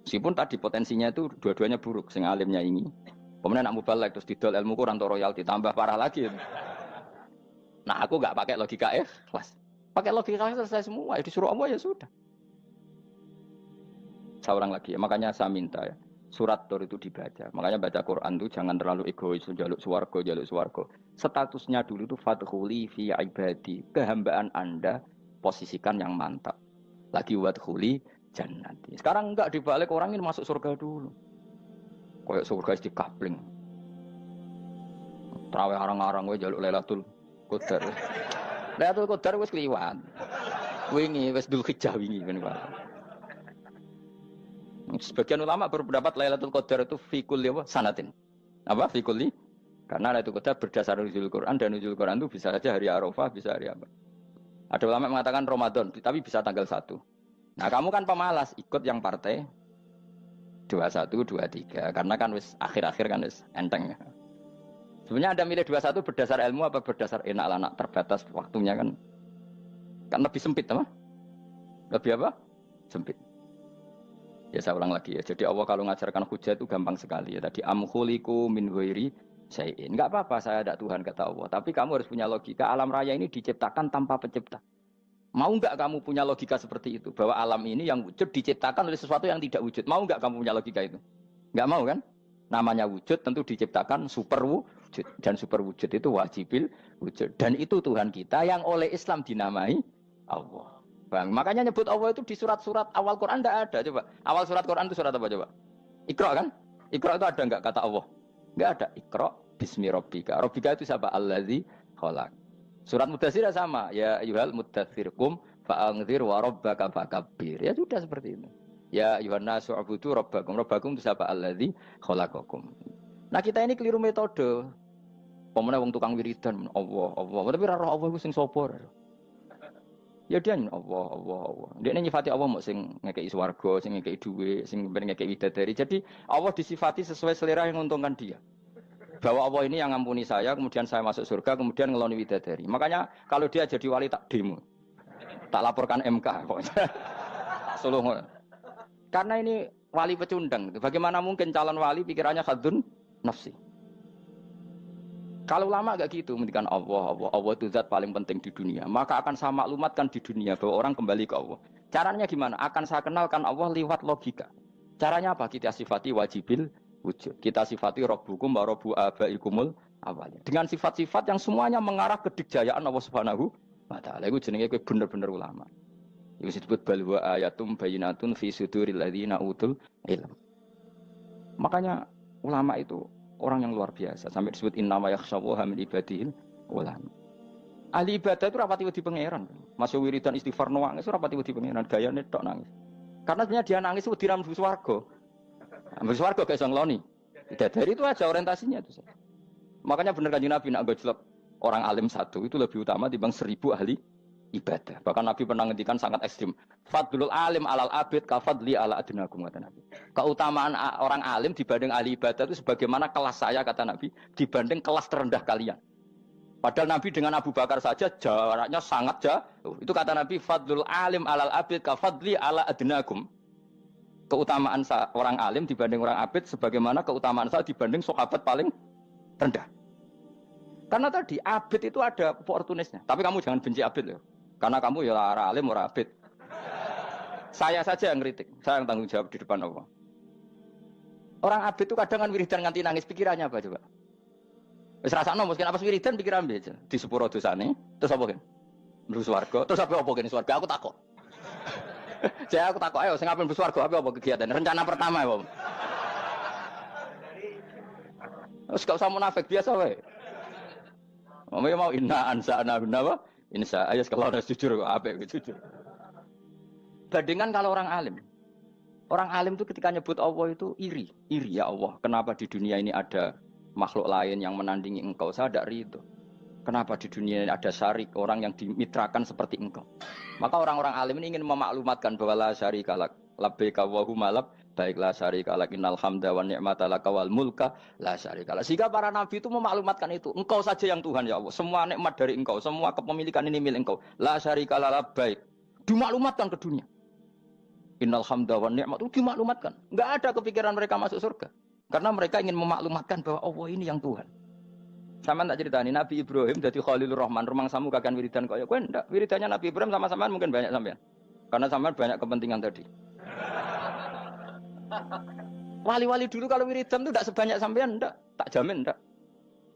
Meskipun tadi potensinya itu dua-duanya buruk, sing alimnya ini. Kemudian nak mubalek terus didol ilmu kurang royalti tambah parah lagi. Nah, aku nggak pakai logika ikhlas. Pakai logika selesai semua. Disuruh Allah ya sudah. Seorang lagi ya. Makanya saya minta ya. Surat Tur itu dibaca. Makanya baca Quran itu jangan terlalu egois, jaluk swarga. Statusnya dulu itu fadkhuli fi ibadi. Kehambaan Anda posisikan yang mantap. Lagi wadkhuli jannati. Sekarang enggak dibalik orang ini masuk surga dulu. Kayak surga di kapling. Terawih arang-arang we jaluk Lailatul Qadar. Lailatul Qadar wis kliwat. Wingi wis Dzulhijjah wingi ben. Sebagian ulama berpendapat Lailatul Qadar itu fikul sanatin. Apa fikuli? Karena Lailatul Qadar berdasar nuzul Quran dan nuzul Quran itu bisa saja hari Arafah, bisa hari apa. Ada ulama mengatakan Ramadan, tapi bisa tanggal 1. Nah, kamu kan pemalas, ikut yang partai 21, 23. Karena kan wis akhir-akhir kan wis enteng. Sebenarnya Anda milih 21 berdasar ilmu apa berdasar enak anak terbatas waktunya kan? Kan lebih sempit, apa? Lebih apa? Sempit. Ya saya ulang lagi ya. Jadi Allah kalau mengajarkan hujah itu gampang sekali ya. Tadi amkhuliku min ghairi syai'in. Enggak apa-apa saya ada Tuhan kata Allah. Tapi kamu harus punya logika. Alam raya ini diciptakan tanpa pencipta. Mau enggak kamu punya logika seperti itu? Bahwa alam ini yang wujud diciptakan oleh sesuatu yang tidak wujud. Mau enggak kamu punya logika itu? Enggak mau kan? Namanya wujud tentu diciptakan super wujud. Dan super wujud itu wajibil wujud. Dan itu Tuhan kita yang oleh Islam dinamai Allah. Bang, makanya nyebut Allah itu di surat-surat awal Quran tidak ada. Coba, awal surat Quran itu surat apa coba? Iqra kan? Iqra itu ada enggak kata Allah? Enggak ada. Iqra bismi rabbika. Rabbika itu siapa? Allazi khalaq. Surat Mudatsir sama. Ya ayyuhal mudatsir qum fa'anzir wa rabbaka fakabbir. Ya sudah seperti itu. Ya ayyuhan nasu ubudu rabbakum. Rabbakum itu siapa? Allazi khalaqakum. Nah, kita ini keliru metode. Pemene wong tukang wiridan Allah. Tapi ora roh Allah ku sing sapa? Ya dia Allah. Dia nyifati Allah mau sing ngekei swarga, sing ngekei duit, sing ngekei widadari. Jadi Allah disifati sesuai selera yang menguntungkan dia. Bahwa Allah ini yang ngampuni saya, kemudian saya masuk surga, kemudian ngeloni widadari. Makanya kalau dia jadi wali tak demo, tak laporkan MK. Suluh. Karena ini wali pecundang. Bagaimana mungkin calon wali pikirannya khadun nafsi? Kalau lama agak gitu, mendikan Allah itu zat paling penting di dunia. Maka akan saya maklumatkan di dunia bahwa orang kembali ke Allah. Caranya gimana? Akan saya kenalkan Allah lewat logika. Caranya apa? Kita sifati wajibil wujud. Kita sifati Rabbukum wa Rabbu abaikumul awalin. Dengan sifat-sifat yang semuanya mengarah ke dikjayaan Allah Subhanahu wa Ta'ala. Itu jenenge kowe bener-bener ulama. Itu disebut bal wa ayatum bayyinatun fi suduril ladzina utul ilm. Makanya ulama itu orang yang luar biasa. Sampai disebut innama yakhsyallaha min ibadihil ulama. Ahli ibadah itu rapati wedi pangeran. Masuk wiridan istighfar nangis rapati wedi pangeran, gayane tok nangis. Karena sebenarnya dia nangis wedi ra mlebu swarga. Mlebu swarga gak iso ngloni. Dari itu aja orientasinya itu. Makanya bener Kanjeng Nabi nak gojlok orang alim satu itu lebih utama dibanding 1000 ahli ibadah. Bahkan Nabi pernah ngendikan sangat ekstrim. Fadlul alim alal abid kafadli ala adnakum kata Nabi. Keutamaan orang alim dibanding ahli ibadah itu sebagaimana kelas saya kata Nabi dibanding kelas terendah kalian. Padahal Nabi dengan Abu Bakar saja jaraknya sangat jauh. Itu kata Nabi fadlul alim alal abid kafadli ala adnakum. Keutamaan orang alim dibanding orang abid sebagaimana keutamaan saya dibanding sahabat paling rendah. Karena tadi abid itu ada oportunisnya. Tapi kamu jangan benci abid ya. Karena kamu ya orang alim, orang abid. Saya saja yang kritik. Saya yang tanggung jawab di depan Allah. Orang abid itu kadang kan wiridan nganti nangis. Pikirannya apa coba? Wis rasakno mungkin apa wiridan pikiran aja. Di sepuro dosane. Terus apa kan? Mlebu swarga. Terus apa kan swarga? Aku takut. Saya aku takut ayo sing ape mlebu swarga apa kegiatan? Rencana pertama ya, Pak. Terus gak usah munafik biasa wae. Mau inna ansa'na apa? Insya Allah kalau ada jujur apa jujur. Bandingkan kalau orang alim. Orang alim itu ketika nyebut Allah itu iri ya Allah. Kenapa di dunia ini ada makhluk lain yang menandingi engkau? Saya tidak ridho. Kenapa di dunia ini ada syarik orang yang dimitrakan seperti engkau? Maka orang-orang alim ini ingin memaklumatkan bahwa la syarika lak labbaika wa huma lab baiklah syarika lak innal hamda wa ni'mata laka wal mulka la syarika lak. Sehingga para nabi itu memaklumatkan itu. Engkau saja yang Tuhan ya Allah. Semua nikmat dari engkau, semua kepemilikan ini milik engkau. La syarika lak labbaik. Dimaklumatkan ke dunia. Innal hamda wa ni'mat itu dimaklumatkan. Enggak ada kepikiran mereka masuk surga. Karena mereka ingin memaklumatkan bahwa Allah ini yang Tuhan. Sama tak ceritani Nabi Ibrahim jadi Khalilur Rahman, rumang samu kakan wiridan kaya kowe ndak. Wiridannya Nabi Ibrahim sama-sama mungkin banyak sampean. Karena sampean banyak kepentingan tadi. Wali-wali dulu kalau wiridan itu ndak sebanyak sampean ndak, tak jamin ndak.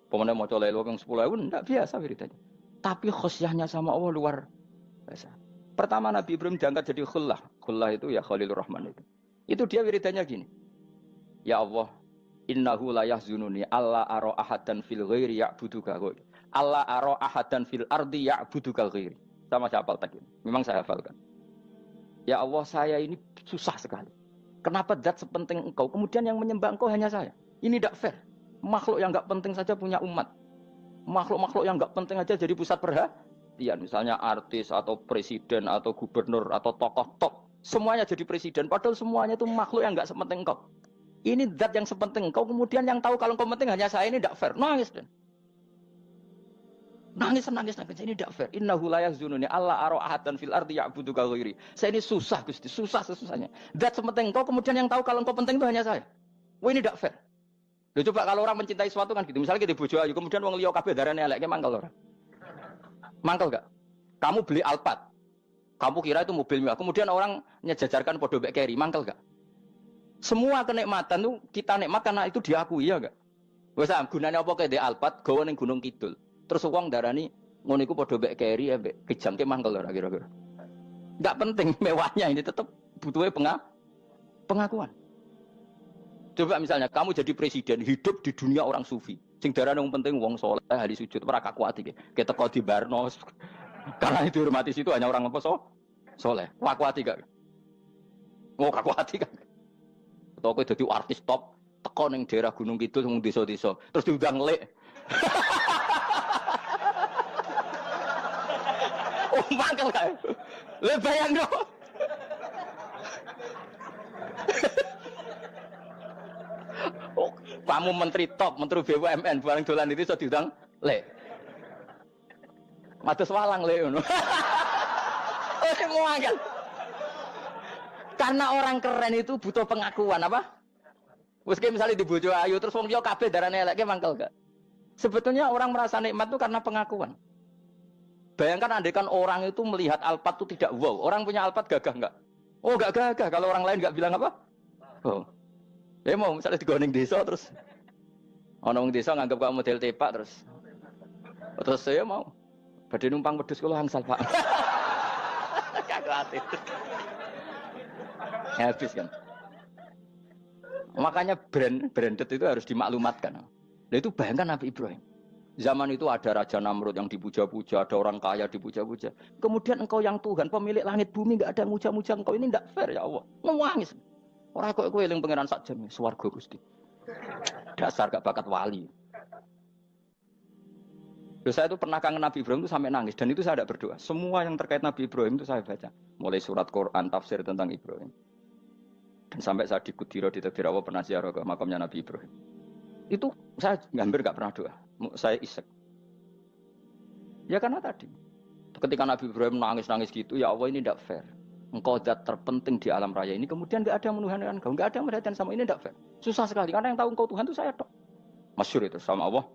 Pemene maca lelo yang 10.000 ndak biasa wiridannya. Tapi khosyahnya sama Allah luar biasa. Pertama Nabi Ibrahim diangkat jadi khullah. Khullah itu ya Khalilur Rahman itu. Itu dia wiridannya gini. Ya Allah, innahu la yahzununi alla ara ahadan fil ghairi ya'buduka ghairi. Alla ara ahadan fil ardi ya'buduka ghairi. Sama saya hafal tadi. Memang saya hafalkan. Ya Allah, saya ini susah sekali. Kenapa zat sepenting engkau, kemudian yang menyembah engkau hanya saya? Ini tidak fair. Makhluk yang enggak penting saja punya umat. Makhluk-makhluk yang enggak penting aja jadi pusat perhatian. Misalnya artis atau presiden atau gubernur atau tokoh top. Semuanya jadi presiden. Padahal semuanya itu makhluk yang enggak sepenting engkau. Ini zat yang sepenting engkau, kemudian yang tahu kalau engkau penting hanya saya, ini tidak fair. Nangis dan nangis. Ini tidak fair. Innahu la yahzununi alla ara ahadan fil ardi ya'buduka ghairi. Saya ini susah Gusti, susah sesusahnya. Zat sepenting engkau, kemudian yang tahu kalau engkau penting itu hanya saya. Wah ini tidak fair. Loh, coba kalau orang mencintai sesuatu kan gitu. Misalnya kita bojo ayu, kemudian wong liya kabeh darane elek, mangkel ora? Mangkel enggak? Kamu beli Alphard. Kamu kira itu mobil mewah. Kemudian orang nyejajarkan podo mek keri, mangkel enggak? Semua kenikmatan itu kita nikmat karena itu diakui ya enggak? Wes gunane apa kae di Alphard gawe ning Gunung Kidul. Terus wong darani ngono iku padha mek keri ambek kejangke mangkel ora kira-kira. Enggak penting mewahnya ini tetap butuhnya pengakuan. Coba misalnya kamu jadi presiden hidup di dunia orang sufi. Sing darane wong penting wong saleh ahli sujud ora kakuati iki. Keteko di Barno. Karena itu dihormati situ hanya orang apa saleh. Kakuati gak? Oh kakuati kan. Atau kowe dadi artis top, teko ning daerah Gunung Kidul wong desa-desa, terus diundang lek. Oh, mangkel kae. Le bayangno. Oh, kamu menteri top, menteri BUMN bareng dolan itu iso diundang lek. Matus walang lek ngono. Oh, mangkel. Karena orang keren itu butuh pengakuan apa? Wes misalnya di bojo ayu terus wong liya kabeh darane eleke mangkel gak? Sebetulnya orang merasa nikmat itu karena pengakuan. Bayangkan andekan orang itu melihat Alphard itu tidak wow. Orang punya Alphard gagah enggak? Oh enggak gagah. Kalau orang lain enggak bilang apa? Oh. Ya mau misalnya digoning desa terus ana wong desa nganggap kamu model tepak terus saya mau badhe numpang wedhus kula angsal Pak. Kagak ati. Habis kan. Makanya branded itu harus dimaklumatkan. Nah itu bayangkan Nabi Ibrahim. Zaman itu ada Raja Namrud yang dipuja-puja, ada orang kaya dipuja-puja. Kemudian engkau yang Tuhan, pemilik langit bumi, enggak ada muja-muja engkau. Ini enggak fair ya Allah. Nangis. Orang kok kowe eling pangeran sak jam, swarga Gusti. Dasar gak bakat wali. Terus saya itu pernah kangen Nabi Ibrahim itu sampai nangis dan itu saya tidak berdoa. Semua yang terkait Nabi Ibrahim itu saya baca, mulai surat Quran, tafsir tentang Ibrahim. Dan sampai saya di Kudiro di Tadbir Allah pernah ziarah ke makamnya Nabi Ibrahim. Itu saya hampir nggak pernah doa. Saya isek. Ya karena tadi, ketika Nabi Ibrahim nangis-nangis gitu, ya Allah ini tidak fair. Engkau zat terpenting di alam raya ini, kemudian nggak ada yang menuhankan engkau, nggak ada yang merhatikan sama ini tidak fair. Susah sekali karena yang tahu engkau Tuhan itu saya tok. Masyhur itu sama Allah.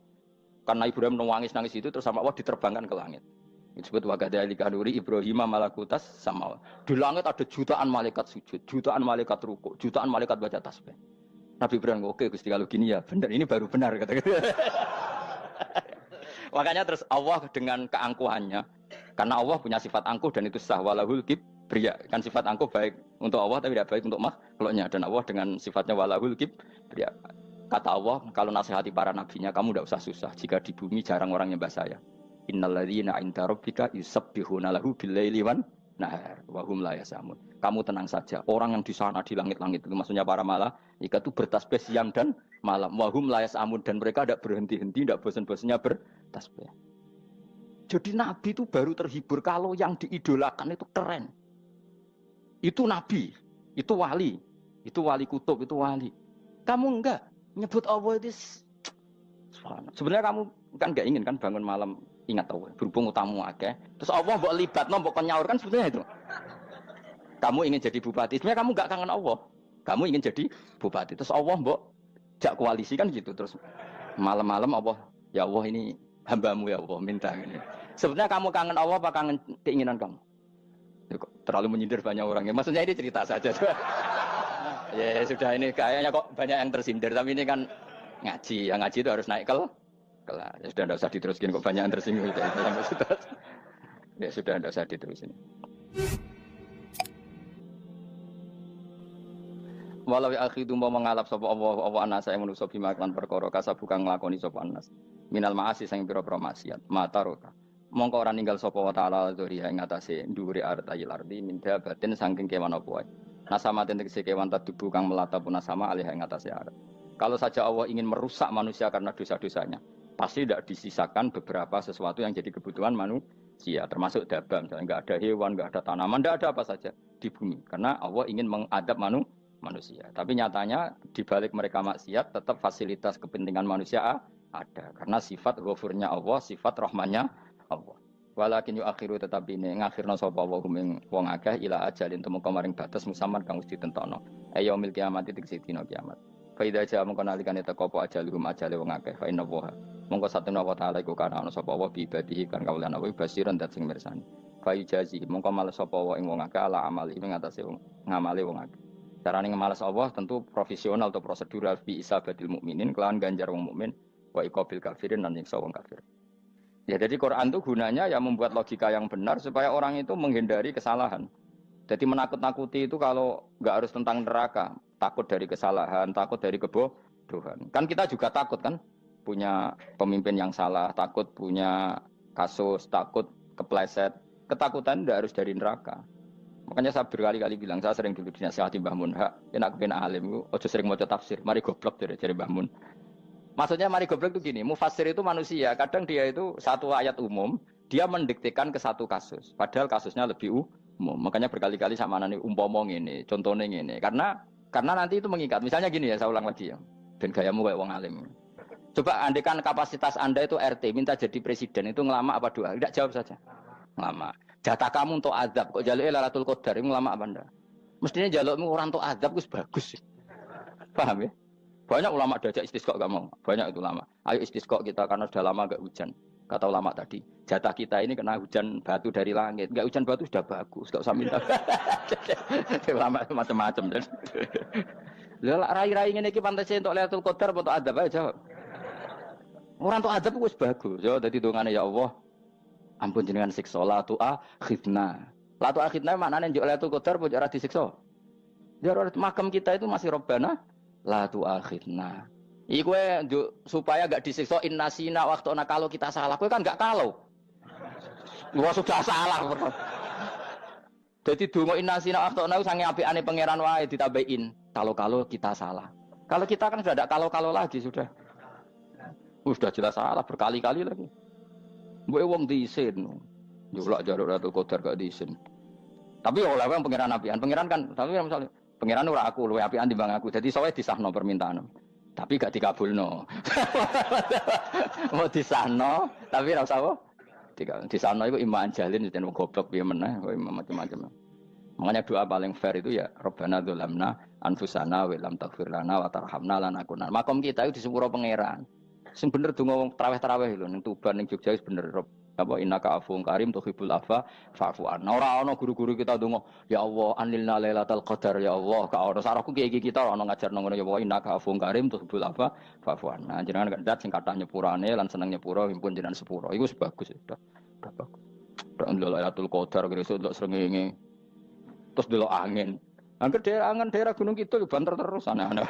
Karena Ibrahim nangis-nangis itu terus sama Allah diterbangkan ke langit. Disebut wagadhalika nuri Ibrahim malakutas sama. Di langit ada jutaan malaikat sujud, jutaan malaikat rukuk, jutaan malaikat baca tasbih. Nabi Ibrahim oke Gusti kalau gini ya benar, ini baru benar kata-kata. Makanya terus Allah dengan keangkuhannya, karena Allah punya sifat angkuh dan itu sah walahul kibriya. Kan sifat angkuh baik untuk Allah tapi tidak baik untuk makhluknya, dan Allah dengan sifatnya walahul kibriya. Kata Allah, kalau nasihati para nabinya, kamu tidak usah susah. Jika di bumi jarang orang nyembah saya. Innalladzina 'inda rabbika yusabbihuna lahu bil-laili wan nahar wa hum la yasamun. Kamu tenang saja. Orang yang di sana di langit-langit itu maksudnya para malaikat itu bertasbih siang dan malam. Wa hum la yasamun, dan mereka tidak berhenti-henti, tidak bosan-bosannya bertasbih. Jadi nabi itu baru terhibur kalau yang diidolakan itu keren. Itu nabi, itu wali kutub, itu wali. Kamu enggak nyebut Allah itu sebenarnya kamu kan enggak ingin kan bangun malam ingat Allah berhubung utamu akeh terus Allah mbok libatno mbok nyaur kan sebetulnya itu kamu ingin jadi bupati sebenarnya kamu enggak kangen Allah kamu ingin jadi bupati terus Allah mbok jak koalisi kan gitu terus malam-malam Allah Ya Allah ini hambamu ya Allah minta ini. Sebenarnya kamu kangen Allah apa kangen keinginan kamu? Ya, terlalu menyindir banyak orang ya. Maksudnya ini cerita saja. Ya sudah ini kayaknya kok banyak yang tersindir tapi ini kan ngaji. Yang ngaji itu harus naik kelas. Ya sudah tidak usah diteruskin kok banyak yang tersinggung. Ya sudah tidak usah diterusin. Walau akhidu mau mengalap sapa Allah anas saya manusa bima kan perkara kasab bukan nglakoni sapa anas. Minal ma'asi sing pira-pira maksiat. Mataroka. Mongko ora ninggal sapa wa taala dzuri ing atase dhuwure artayil ardi min dabatin saking kewan apa wae. Nasama tegese kewan tadubu kang melata pun nasama alih ing atase arat. Kalau saja Allah ingin merusak manusia karena dosa-dosanya, pasti tidak disisakan beberapa sesuatu yang jadi kebutuhan manusia, termasuk dabam, misalnya nggak ada hewan, nggak ada tanaman, nggak ada apa saja di bumi, karena Allah ingin mengadab manusia. Tapi nyatanya di balik mereka maksiat, tetap fasilitas kepentingan manusia ada, karena sifat ghafurnya Allah, sifat rahmannya Allah. Walakin akhiru tetapi ini ngakhirna sapa wa hum wong akeh ila ajalin temu kamaring batas musamman kang wis ditentokno. Ayo mil kiamat tegese dina kiamat. Faida aja mengko nalikane teko apa ajalum ajale wong akeh fa inna wa. Mongko satuna wa taala iku kana ana sapa wa bi ibadihi kan kaulan wa basiran dat sing mirsani. Fa jazi mongko males sapa wa ing wong akeh ala amali ing atase wong ngamale wong akeh. Carane ngemales Allah tentu profesional atau prosedural bi isabatil mukminin kelawan ganjar wong mukmin wa iqabil kafirin lan nyiksa wong kafir. Ya jadi Quran itu gunanya ya membuat logika yang benar supaya orang itu menghindari kesalahan. Jadi menakut-nakuti itu kalau nggak harus tentang neraka, takut dari kesalahan, takut dari kebodohan. Kan kita juga takut kan punya pemimpin yang salah, takut punya kasus, takut kepleset. Ketakutan tidak harus dari neraka. Makanya saya berkali-kali bilang, saya sering dulu dinasihati Mbah Mun, enak kena alim, ojo sering maca tafsir, mari goblok dari Mbah Mun. Maksudnya mari goblok itu gini, mufassir itu manusia, kadang dia itu satu ayat umum, dia mendiktekan ke satu kasus, padahal kasusnya lebih umum. Makanya berkali-kali sama nani umpomong ini, contohnya ini, karena nanti itu mengikat. Misalnya gini ya, saya ulang lagi ya, ben gayamu kayak wong alim. Coba andekan kapasitas Anda itu RT, minta jadi presiden, itu ngelama apa doa? Tidak jawab saja. Ngelama. Jatah kamu untuk azab, kok jaluk Lailatul Qadar, ngelama apa Anda? Mestinya jalukmu orang untuk azab itu bagus. Paham ya? Banyak ulama diajak istisqa gak mau. Banyak itu ulama. Ayo istisqa kita karena sudah lama gak hujan. Kata ulama tadi, jatah kita ini kena hujan batu dari langit. Gak hujan batu sudah bagus, gak usah minta. Ulama macam-macam. Lah rai-rai ngene iki pantes entuk Lailatul Qadar apa entuk adab aja. Orang entuk adab wis bagus. Ya dadi dongane ya Allah. Ampun jenengan siksa la tu akhidna. La tu akhidna maknane njuk Lailatul Qadar apa ora disiksa. Ya makam kita itu masih Rabbana la tu akhirna. Iku supaya gak disiksa innasina waktu kalau kita salah. Kowe kan gak kalau. Wah sudah salah. Jadi donga innasina waktu sange apikane pangeran wae ditambahin. Kalau kita salah. Kalau kita kan sudah ada kalau lagi sudah. Sudah jelas salah berkali-kali lagi. Mbok wong diisin. Njulak jaruk Lailatul Qadar gak diisin. Tapi oleh wong pangeran apian. Pangeran kan tapi misalnya pengiran ora aku luwe apian timbang aku. Jadi sowe disahno permintaan. Tapi gak dikabulno. Mau disahno tapi ora usah apa? Disahno iku iman jalin yen goblok piye meneh kok macam-macam. Makanya doa paling fair itu ya Rabbana dzalamna anfusana wa lam taghfir lana wa tarhamna lanakunanna. Makom kita itu di sepuro pangeran. Sing bener donga wong tarawih lho ning Tuban ning Jogja wis bener apa innaka afuwun karim tuhibbul afwa fa'fu anna. Ora ana guru-guru kita donga, ya Allah anilna lailatul qadar ya Allah. Ka ora sarahku kiye kita ora ana ngajarno ngono ya Allah innaka afuwun karim tuhibbul afwa fa'fu anna. Jenengan kandat sing kathah nyepurane lan seneng nyepuro impun jenengan sepuro. Iku wis bagus sudah. Udah bagus. Ora lailatul qadar kira-kira delok srengenge. Terus delok angin. Angger daerah Gunung Kidul banter terus aneh-aneh.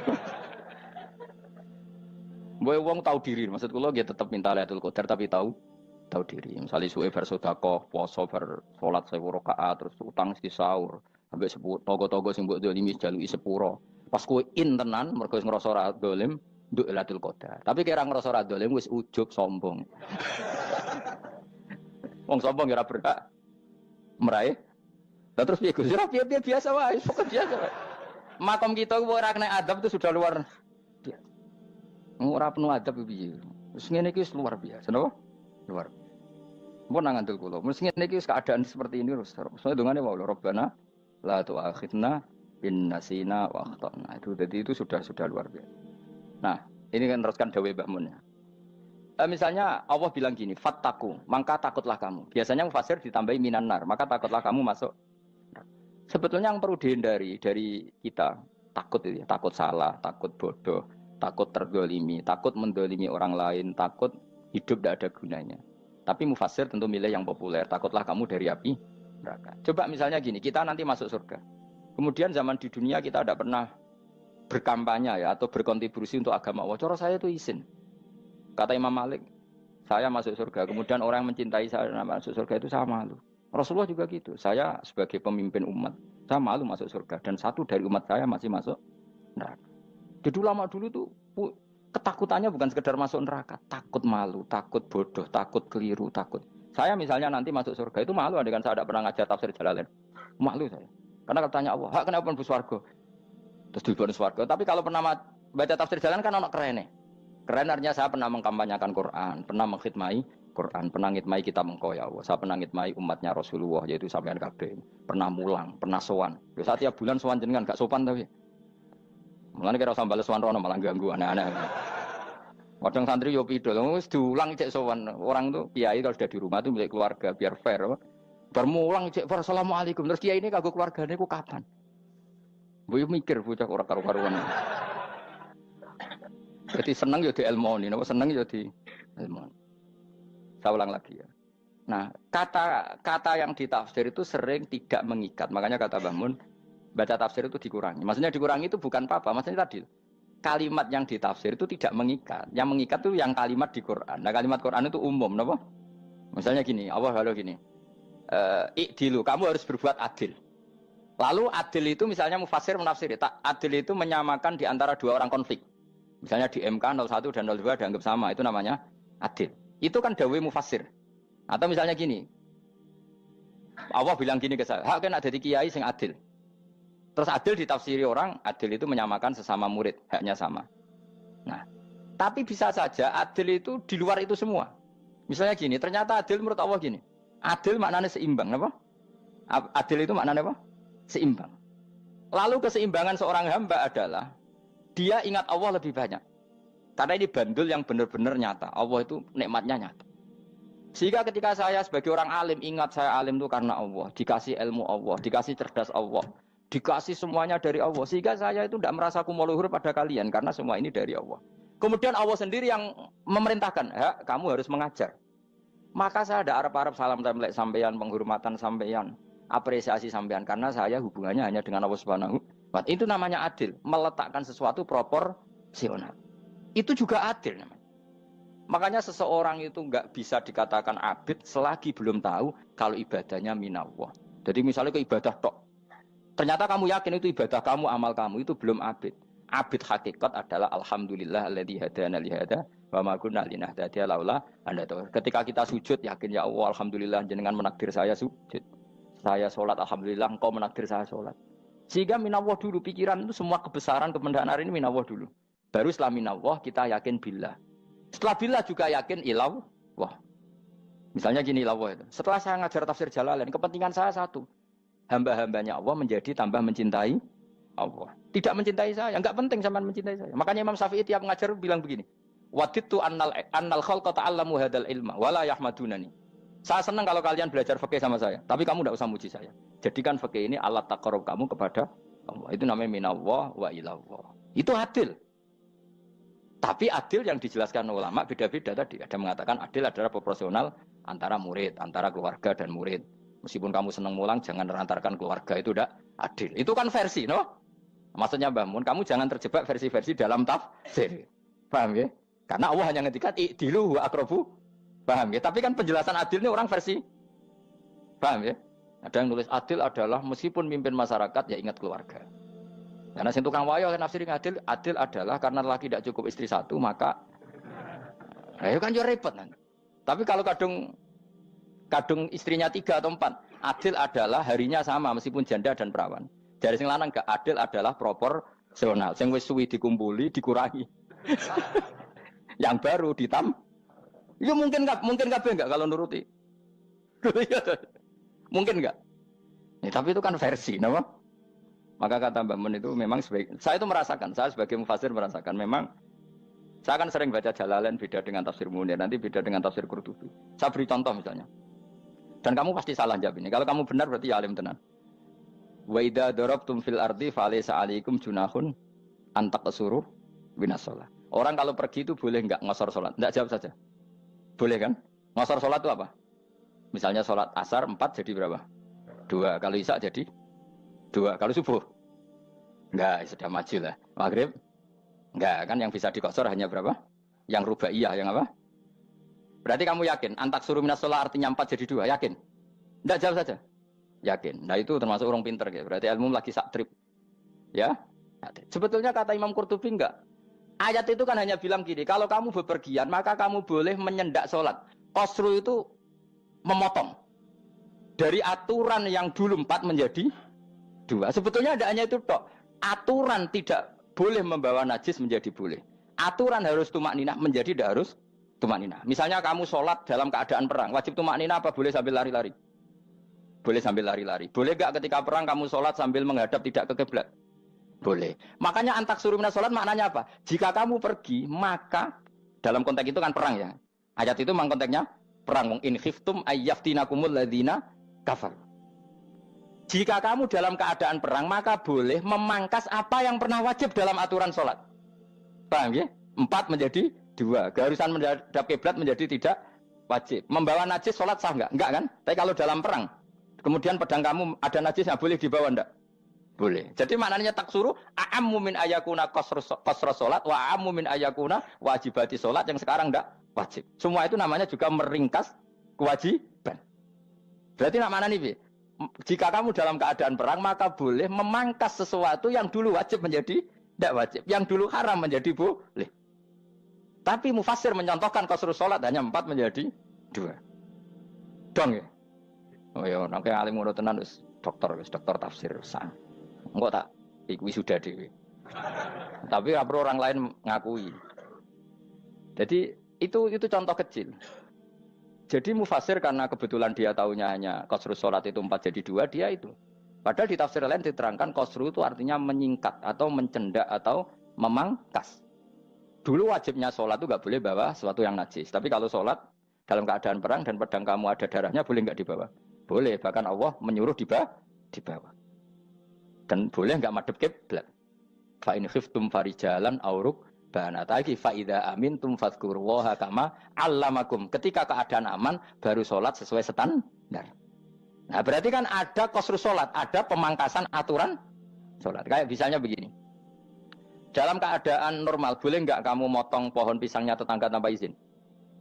Mbok wong tahu diri, maksud kula nggih tetep minta Lailatul Qadar tapi tahu diri. Misalnya suwe bar sedekah, poso bar salat 1000 rakaat terus utang mesti sahur. Ambek togo-togo sing mbok dolimi jaluki sepuro. Pas kowe tenan mergo wis ngrasa ora dolim, nduk Lailatul Qadar. Tapi kira ngrasa ora dolim wis ujug sombong. Wong sombong ora berhak meraih. Lah terus piye Gus? Ora piye biasa wae, pokok biasa wae. Makom kita ora kena adab itu sudah luar biasa. Ora penuh adab piye. Wis ngene iki luar biasa, napa? Luar. Mun nang ngandel kula. Wis ngene iki keadaan seperti ini terus. Soale dongane wae Rabbana la tu'akhidna in nasina wa akhtana. Itu jadi itu sudah luar biasa. Nah, ini kan teruskan dawuh Mbah Mun ya. Misalnya Allah bilang gini, fattaku, maka takutlah kamu. Biasanya mufasir ditambahi minan nar, maka takutlah kamu masuk. Sebetulnya yang perlu dihindari dari kita, takut itu ya, takut salah, takut bodoh, takut terdolimi, takut mendolimi orang lain, takut hidup tidak ada gunanya. Tapi mufasir tentu milih yang populer, takutlah kamu dari api neraka. Coba misalnya gini, kita nanti masuk surga. Kemudian zaman di dunia kita tidak pernah berkampanye ya atau berkontribusi untuk agama Allah. Cara saya itu izin. Kata Imam Malik, saya masuk surga. Kemudian orang yang mencintai saya masuk surga itu saya malu. Rasulullah juga gitu. Saya sebagai pemimpin umat, saya malu masuk surga. Dan satu dari umat saya masih masuk neraka. Jadi ulama dulu tuh ketakutannya bukan sekedar masuk neraka. Takut malu, takut bodoh, takut keliru, takut. Saya misalnya nanti masuk surga itu malu dengan saya tidak pernah ngajar tafsir Jalalain. Malu saya. Karena kalau tanya Allah, kenapa pun buswargo? Terus diberi swarga. Tapi kalau pernah baca tafsir Jalalain kan anak keren nih. Keren artinya saya pernah mengkampanyakan Quran, pernah mengkhidmai Quran, pernah ngitmai kitab engkau ya Allah. Saya pernah ngitmai umatnya Rasulullah, yaitu sampean kabeh. Pernah mulang, pernah sowan. Yo saat tiap bulan sowan jenengan gak sopan tapi. Mulane kira usah bales sowan rono malah ganggu aneh-aneh. Kadang santri yo pidol, wis diulang cek sowan. Orang tuh kiai kalau sudah di rumah tuh milik keluarga biar fair. Bermulang cek assalamualaikum. Terus kiai ini kagok keluargane ku kapan? Boyo mikir bocah ora karo-karuan. Jadi seneng ya di ilmoni, seneng ya di ilmoni. Saya ulang lagi ya. Nah, kata yang ditafsir itu sering tidak mengikat. Makanya kata Mbah Mun, baca tafsir itu dikurangi. Maksudnya dikurangi itu bukan apa-apa. Maksudnya tadi, kalimat yang ditafsir itu tidak mengikat. Yang mengikat itu yang kalimat di Quran. Nah, kalimat Quran itu umum, kenapa? Misalnya gini, Allah lalu gini, ikdilu, kamu harus berbuat adil. Lalu adil itu misalnya mufasir menafsir, adil itu menyamakan di antara dua orang konflik. Misalnya di MK 01 dan 02 dianggap sama, itu namanya adil. Itu kan dawai mufasir. Atau misalnya gini, Allah bilang gini ke saya, hak kan ada di kiai sing adil. Terus adil ditafsiri orang, adil itu menyamakan sesama murid, haknya sama. Nah, tapi bisa saja adil itu di luar itu semua. Misalnya gini, ternyata adil menurut Allah gini, adil maknanya seimbang, apa? Adil itu maknanya apa? Seimbang. Lalu keseimbangan seorang hamba adalah dia ingat Allah lebih banyak. Karena ini bandul yang benar-benar nyata. Allah itu nikmatnya nyata. Sehingga ketika saya sebagai orang alim, ingat saya alim itu karena Allah. Dikasih ilmu Allah, dikasih cerdas Allah. Dikasih semuanya dari Allah. Sehingga saya itu tidak merasa kumuluhur pada kalian. Karena semua ini dari Allah. Kemudian Allah sendiri yang memerintahkan, kamu harus mengajar. Maka saya ada Arab-Arab salam template sampeyan, penghormatan sampeyan, apresiasi sampeyan. Karena saya hubungannya hanya dengan Allah Subhanahu. Itu namanya adil, meletakkan sesuatu proporsional. Itu juga adil namanya. Makanya seseorang itu nggak bisa dikatakan abid selagi belum tahu kalau ibadahnya minallah. Jadi misalnya ke ibadah tok, ternyata kamu yakin itu ibadah kamu, amal kamu, itu belum abid. Abid hakikat adalah alhamdulillah alladzi hadana li hada wa ma kunna linahtadiya laula an hadana. Ketika kita sujud yakin ya Allah alhamdulillah jenengan menakdir saya sujud. Saya sholat alhamdulillah engkau menakdir saya sholat. Sehingga minallah dulu, pikiran itu semua kebesaran kemendahan ini minallah dulu. Baru setelah minallah kita yakin billah. Setelah billah juga yakin ilallah. Wah. Misalnya gini ilallah itu. Setelah saya ngajar tafsir Jalalain, kepentingan saya satu. Hamba-hambanya Allah menjadi tambah mencintai Allah. Tidak mencintai saya, enggak penting sama mencintai saya. Makanya Imam Syafi'i tiap ngajar bilang begini. Wadittu annal khalqa ta'allamu hadal ilma wala yahmadunani. Saya senang kalau kalian belajar fikih sama saya, tapi kamu tidak usah muji saya. Jadikan fikih ini alat taqarrub kamu kepada Allah. Itu namanya minallah wa ilallah. Itu adil. Tapi adil yang dijelaskan ulama beda-beda tadi. Ada mengatakan adil adalah proporsional antara murid, antara keluarga dan murid. Meskipun kamu senang mulang, jangan merantarkan keluarga, itu tidak adil. Itu kan versi, no? Maksudnya Mbah Mun, kamu jangan terjebak versi-versi dalam tafsir. Paham ya? Karena Allah hanya ngetikan i'dilu wa aqrabu. Paham ya? Tapi kan penjelasan adil ini orang versi. Paham ya? Ada yang nulis adil adalah meskipun mimpin masyarakat ya ingat keluarga. Karena sing tukang wayo kan nafsirin adil, adil adalah karena laki tidak cukup istri satu maka ayo kan yo repot nanti. Tapi kalau kadung istrinya 3 atau 4, adil adalah harinya sama meskipun janda dan perawan. Dari sing lanang gak adil adalah proporsional. Sing wis suwi dikumpuli dikurangi. Yang baru ya mungkin kabeh enggak kalau nuruti. Mungkin enggak. Ya, tapi itu kan versi, nama. Maka kata Mbak Mun itu memang saya itu merasakan, saya sebagai mufasir merasakan memang Saya kan sering baca Jalalain beda dengan tafsir Munir, nanti beda dengan tafsir Qurtubi. Saya beri contoh misalnya. Dan kamu pasti salah jawab ini. Kalau kamu benar berarti ya alim tenan. Wa idza darabtum fil ardi falaysa 'alaikum junahun an taqsuru minas shalah. Orang kalau pergi itu boleh enggak ngosor salat? Enggak, jawab saja. Boleh kan? Ngosor salat itu apa? Misalnya salat asar 4 jadi berapa? 2. Kalau isya jadi 2. Kalau subuh? Enggak, sudah maju lah. Maghrib? Enggak, kan yang bisa dikosor hanya berapa? Yang rubaiyah, yang apa? Berarti kamu yakin? Antak suruh minas sholat artinya 4 jadi 2, yakin? Enggak, jawab saja. Yakin. Nah itu termasuk orang pinter. Ya. Berarti ilmu lagi sak trip. Ya? Sebetulnya kata Imam Qurtubi enggak. Ayat itu kan hanya bilang gini, kalau kamu bepergian, maka kamu boleh menyendak sholat. Qasru itu memotong. Dari aturan yang dulu 4 menjadi 2. Sebetulnya tidak hanya itu, tok. Aturan tidak boleh membawa najis menjadi boleh. Aturan harus tumak ninah menjadi tidak harus tumak ninah. Misalnya kamu sholat dalam keadaan perang, wajib tumak ninah apa boleh sambil lari-lari? Boleh sambil lari-lari. Boleh gak ketika perang kamu sholat sambil menghadap tidak ke kiblat? Boleh. Makanya antak suruh minas sholat maknanya apa? Jika kamu pergi, maka dalam konteks itu kan perang ya. Ayat itu memang konteksnya perang. In khiftum ayyaftinakumul ladzina kafar. Jika kamu dalam keadaan perang, maka boleh memangkas apa yang pernah wajib dalam aturan sholat. Paham ya? 4 menjadi 2. Keharusan menghadap kiblat menjadi tidak wajib. Membawa najis sholat sah enggak? Enggak kan? Tapi kalau dalam perang, kemudian pedang kamu ada najisnya, boleh dibawa enggak? Boleh. Jadi maknanya taksuru, a'ammu min ayakuna qasra sholat, wa a'ammu min ayakuna wajibati sholat yang sekarang enggak wajib. Semua itu namanya juga meringkas kewajiban. Berarti nak mana nih, jika kamu dalam keadaan perang, maka boleh memangkas sesuatu yang dulu wajib menjadi tidak wajib. Yang dulu haram menjadi boleh. Tapi mufassir mencontohkan qasru sholat hanya 4 menjadi 2. Dong ya? Oh ya, nanti alim ngono tenan wis dokter tafsir sah. Engko tak iku sudah dhewe. Tapi perlu orang lain ngakui. Jadi itu contoh kecil. Jadi mufassir karena kebetulan dia tahunya hanya qasru sholat itu 4 jadi 2, dia itu. Padahal di tafsir lain diterangkan qasru itu artinya menyingkat atau mencendak atau memangkas. Dulu wajibnya sholat itu nggak boleh bawa sesuatu yang najis. Tapi kalau sholat dalam keadaan perang dan pedang kamu ada darahnya, boleh nggak dibawa? Boleh. Bahkan Allah menyuruh dibawa. Dan boleh nggak madhep kiblat. Fa in khiftum farijalan auruk banataki fa idza amintum fadhkurullaha kama 'allamakum. Ketika keadaan aman baru sholat sesuai standar. Nah, berarti kan ada qasru sholat, ada pemangkasan aturan sholat. Kayak misalnya begini. Dalam keadaan normal, boleh nggak kamu motong pohon pisangnya tetangga tanpa izin?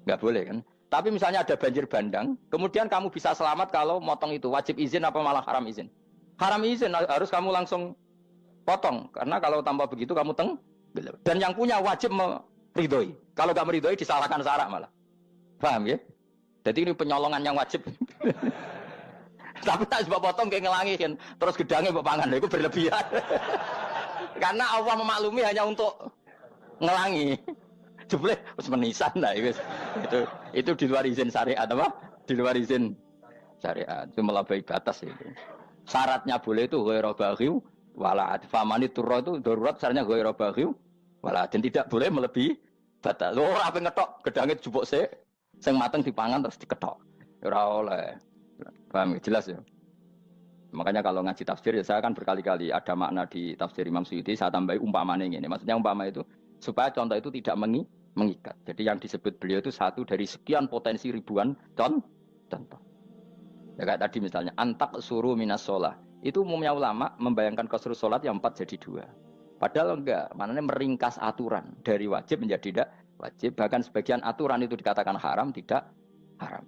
Nggak boleh kan? Tapi misalnya ada banjir bandang, kemudian kamu bisa selamat kalau motong itu. Wajib izin apa malah haram izin? Haram izin, harus kamu langsung potong. Karena kalau tanpa begitu kamu dan yang punya wajib meridhoi. Kalau nggak meridhoi disalahkan syarak malah. Paham ya? Jadi ini penyolongan yang wajib. Tapi tak sebab potong kayak ngelangi kan. Terus gedangnya mbok pangan, itu berlebihan. Karena Allah memaklumi hanya untuk ngelangi. Jebule wis menisan lah itu di luar izin syariat apa? Di luar izin syariat. Itu melampaui batas itu. Syaratnya boleh itu ghairu baghiw wala famani turra itu darurat syaratnya ghairu baghiw wala dan tidak boleh melebihi batas. Ora ape ngetok gedange jupuk sik sing mateng dipangan terus diketok. Ora oleh. Paham jelas ya? Makanya kalau ngaji tafsir ya saya kan berkali-kali ada makna di tafsir Imam Suyuti saya tambahi umpamanya ini. Maksudnya umpama itu supaya contoh itu tidak mengikat. Jadi yang disebut beliau itu satu dari sekian potensi ribuan contoh. Ya kayak tadi misalnya antak suruh minas sholah. Itu umumnya ulama membayangkan qasru sholat yang 4 jadi 2. Padahal enggak, maknanya meringkas aturan dari wajib menjadi tidak wajib. Bahkan sebagian aturan itu dikatakan haram, tidak haram.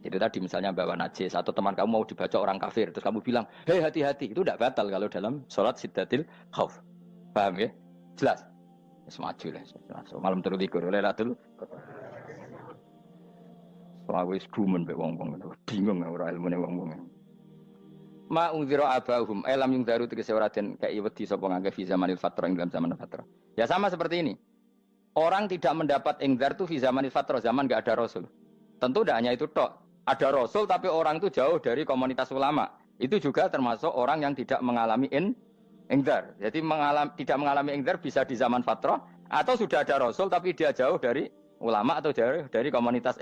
Itu tadi misalnya bawa najis atau teman kamu mau dibaca orang kafir terus kamu bilang, hei hati-hati, itu tidak batal kalau dalam sholat siddatil khauf. Paham ya? Jelas? Semaju lah. Malam terus likur oleh Lailatul. Soale wis gumen mbek wong-wong itu. Bingung ora ilmune wong-wong. Ma ungzira abahum lam yungzaru tegese ora den kei wedi sapa ngangge fi zamanil fatrah ing dalam zaman fatrah. Ya sama seperti ini. Orang tidak mendapat ingzar itu fi zamanil fatrah, zaman enggak ada rasul. Tentu tidak hanya itu tok. Ada rasul tapi orang itu jauh dari komunitas ulama. Itu juga termasuk orang yang tidak mengalami Ingdar. Jadi tidak mengalami ingdar bisa di zaman fatrah atau sudah ada rasul tapi dia jauh dari ulama atau jauh dari komunitas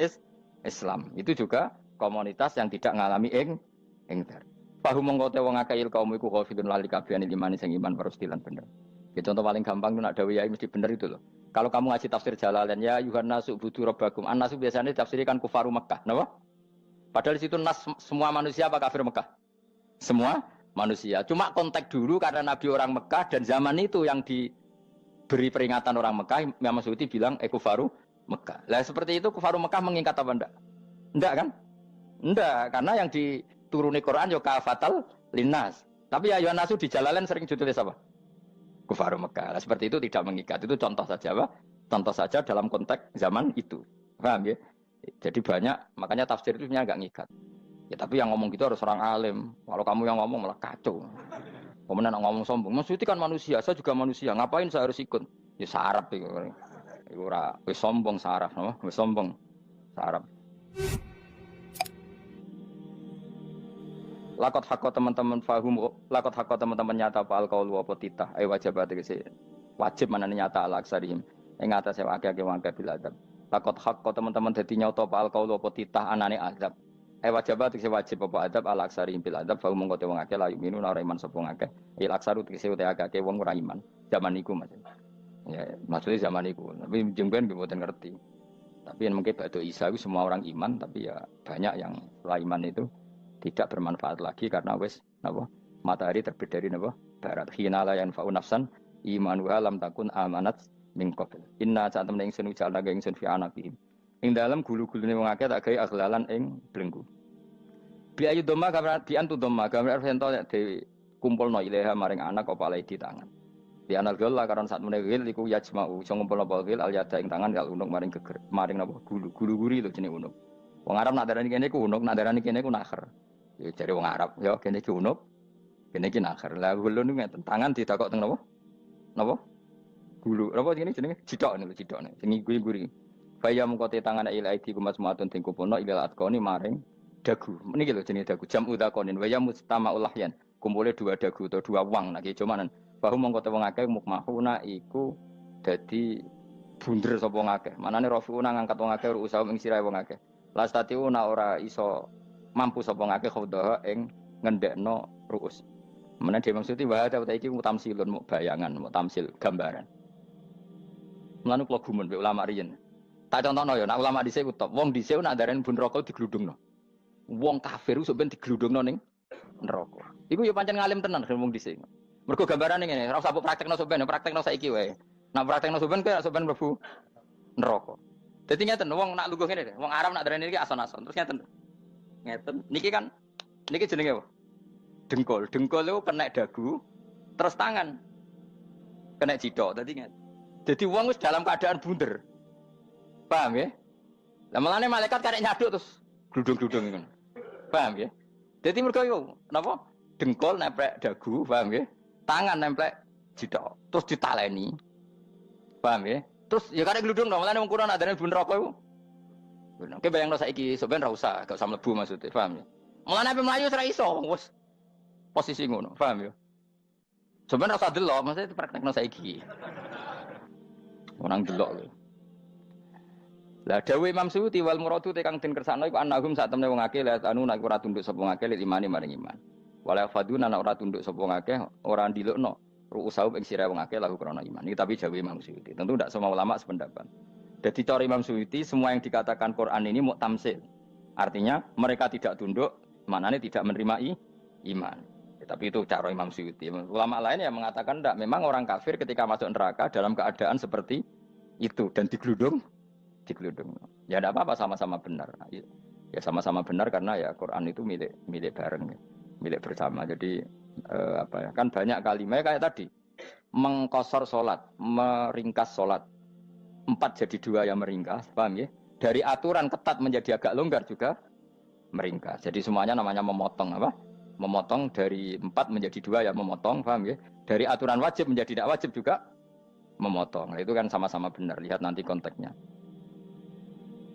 Islam. Itu juga komunitas yang tidak mengalami ingdar. Fahum mengkote wong akeh kaum iku khafidun lali kabehane imane sing iman parustilan bener. Ya, contoh paling gampang itu nak dawuh yai mesti bener itu loh. Kalau kamu ngaji tafsir Jalalain ya Yuhannasu budu rabbakum. An-nasu biasanya ditafsirkan kufaru Mekah, napa? Padahal di situ nas semua manusia apa kafir Mekah? Semua manusia. Cuma konteks dulu karena Nabi orang Mekah dan zaman itu yang diberi peringatan orang Mekah, Imam Suyuti bilang kufaru Mekah. Lah seperti itu kufaru Mekah mengikat apa enggak? Enggak kan? Enggak, karena yang dituruni Quran yo kafatal linnas. Tapi ya Yuhannasu di Jalalain sering ditulis apa? Kufaru Mekah. Nah, seperti itu tidak mengikat. Itu contoh saja, Pak. Contoh saja dalam konteks zaman itu. Paham ya? Jadi banyak, makanya tafsir itu sebenarnya enggak ngikat. Ya tapi yang ngomong gitu harus orang alim. Kalau kamu yang ngomong malah kacau. Kemudian ngomong sombong. Maksudnya kan manusia, saya juga manusia. Ngapain saya harus ikut? Ya sarap itu. Iku ora wis sombong saraf, no? Wis sombong saraf. Lakot hakot teman-teman fahum, lakot hakot teman-teman nyata apa alkaul apa titah. Wajib berarti wajib mana nyata al-aksarihim. Ing atase akeh-akeh wangke bil adab. Lakot hakot teman-teman dadi nyata apa alkaul apa titah anane azab. Wajib wajib apa adab al-aksarihim bil adab fahum mengkote wong akeh layu minun ora iman sapa akeh. Il aksaru tegese utek akeh wong ora iman. Zaman iku Mas. Ya, maksudnya zaman iku. Tapi jengben mboten ngerti. Tapi yang mungkin ba'da Isa itu semua orang iman, tapi ya banyak yang setelah iman itu tidak bermanfaat lagi karena wis napa matahari terbit dari napa barat khina la yanfa'u nafsan imanuha lam takun amanat min qabl inna saat temen ingsun ujalna ga ingsun fi anaqihim ing dalem gulu-gulune wong akeh tak gawe aghlalan ing blengku bi ayu doma gambar bi antu doma gambar sento de kumpulno ilaha maring anak apa alai di tangan di anal gol la karon saat meneh wil iku yajma'u iso ngumpulno wil al yada ing tangan kal unuk maring geger maring napa gulu-guri lho jenenge unuk wong Arab nak darani kene ku unuk nak darani kene ku nakher. Ya cari wong Arab, ya kene iki unuk, kene iki nakher. Lah gulu niku ngeten, tangan ditakok teng napa? Napa? Gulu. Napa jenenge jenenge? Cidok niku cidokne. Sing guri-guri. Faya mengkote tangan ila aidi kumasmatun ting kupono ila atkoni maring dagu. Niki lho jenenge dagu. Jam udzakonin waya mustamaul lahyan. Kumpule dua dagu atau dua wang nek cumanan. Bahu mengkote wong akeh mukmahuna iku dadi bunder sapa wong akeh. Manane rafiuna ngangkat wong akeh usaha ing sirahe wong akeh. Lastatiuna ora iso mampu sapa ngake khawdaha ing ngendekno ruus. Menawa dhewe maksudi wae ta iki mutamsilun mu bayangan, mu tamsil gambaran. Mulane kula gumun mbek ulama riyen. Tak contohno ya, nek ulama dhisik ku top. Wong dhisik nak darani bun neraka digludungno. Wong kafir sok ben digludungno ning neraka. Iku ya pancen ngalim tenan wong dhisik. Mergo gambarane ngene, ora usah praktekno sok ben, praktekno saiki wae. Nak praktekno sok ben kaya sok ben mlebu neraka. Dadi ngeten wong nak lungguh ngene, wong Arab nak darani iki ason-ason. Terus ngeten. Ngeten. Niki kan niki jenenge apa? Dengkul. Dengkul itu kena dagu, terus tangan kena cidok. Tadi ngeten. Jadi wong wis dalam keadaan bunder. Paham ya? Lah malane malaikat karek nyaduk terus gludung-gludung ngono. Paham ya? Jadi mergo yo napa? Dengkul nempel dagu, paham ya? Tangan nempel cidok, terus ditaleni. Paham ya? Terus ya karek gludung dong, malane wong kurang adane bunder apa iku? Oke bayangno saiki sampean ra usah, gak usah mlebu maksudnya, paham ya? Mulane ape mlayu ora iso, wis posisi ngono, paham ya? Sampeyan ra usah delok, maksudnya praktekno saiki. Orang delok lho. Lah dawuh Imam Suyuti wal muradu te kang den kersakno iku annahum sak temne wong akeh la anu nek ora tunduk sapa wong akeh imani maring iman. Wala faduna nek ora tunduk sapa wong akeh ora ndilukno ru'usau ing sira wong akeh lahu krana iman. Iki tapi dawuh Imam Suyuti. Tentu tidak semua ulama sependapat. Jadi cara Imam Suyuti semua yang dikatakan Quran ini mau tamsil. Artinya mereka tidak tunduk, maknanya tidak menerima iman. Tapi itu cara Imam Suyuti. Ulama lain yang mengatakan tidak. Memang orang kafir ketika masuk neraka dalam keadaan seperti itu dan digeludung. Ya tidak apa-apa sama-sama benar. Ya sama-sama benar karena ya Quran itu milik bareng, milik bersama. Jadi kan banyak kalimat kayak tadi mengkosor sholat, meringkas sholat. 4 jadi 2 yang meringkas, paham ya? Dari aturan ketat menjadi agak longgar juga meringkas. Jadi semuanya namanya memotong apa? Memotong dari 4 menjadi 2 yang memotong, paham ya? Dari aturan wajib menjadi tidak wajib juga memotong. Nah, itu kan sama-sama benar. Lihat nanti konteksnya.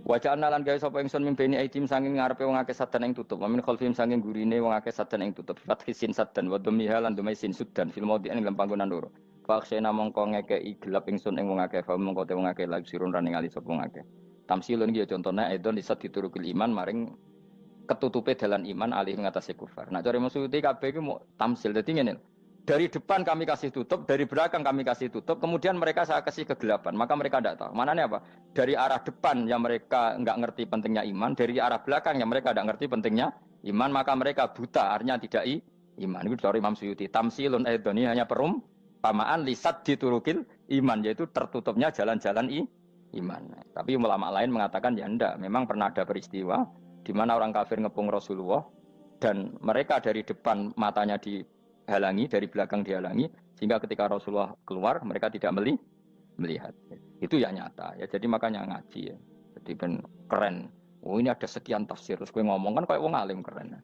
Wajah analan gawe sapa ingsun mimpeni aidim sanging ngarepe wong akeh sadan ing tutup. Wamin khalfim sanging gurine wong akeh sadan ing tutup. Fathisin sadan wa dhamiha lan dhami sin sudan fil maudhi'in ing panggonan loro. Faksena mongko ngekeki gelap ingsun ing wong akeh fa mongko te wong akeh lagi sirun rane ngali sapa wong akeh. Tamsilun iki contone edon disat diturukil iman maring ketutupe dalan iman alih ngatasi kufar. Nah cara maksudnya kabeh iki mau tamsil. Dadi ngene. Dari depan kami kasih tutup, dari belakang kami kasih tutup, kemudian mereka saya kasih kegelapan. Maka mereka tidak tahu. Mananya apa? Dari arah depan yang mereka enggak ngerti pentingnya iman, dari arah belakang yang mereka enggak ngerti pentingnya iman, maka mereka buta, artinya tidak iman. Itu dari Imam Suyuti. Tamsilun edoni hanya perumpamaan lisat diturukil iman, yaitu tertutupnya jalan-jalan iman. Tapi ulama lain mengatakan ya enggak. Memang pernah ada peristiwa di mana orang kafir ngepung Rasulullah dan mereka dari depan matanya dihalangi, dari belakang dihalangi, sehingga ketika Rasulullah keluar mereka tidak melihat. Itu ya nyata ya. Jadi makanya ngaji ya. Jadi ben keren. Oh ini ada sekian tafsir. Terus gue ngomong kan kayak wong alim keren.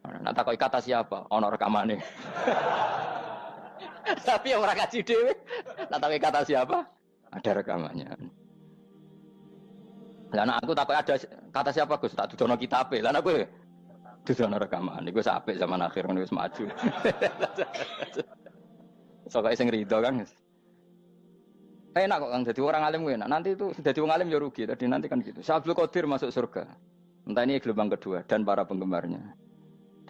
Nah tak kata siapa? Ono rekamane. Tapi yang orang ngaji dhewe. Nah tak kata siapa? Ada rekamannya. Lah aku takut ada kata siapa Gus? Tak dudono kitabe. Lah aku dudono rekaman. Iku apik zaman akhir kan wis maju. Soale sing rido kan. Enak kok Kang jadi orang alim enak. Nanti itu jadi orang alim ya rugi. Tadi nanti kan gitu. Syabdul Qadir masuk surga. Entah ini gelombang kedua dan para penggemarnya.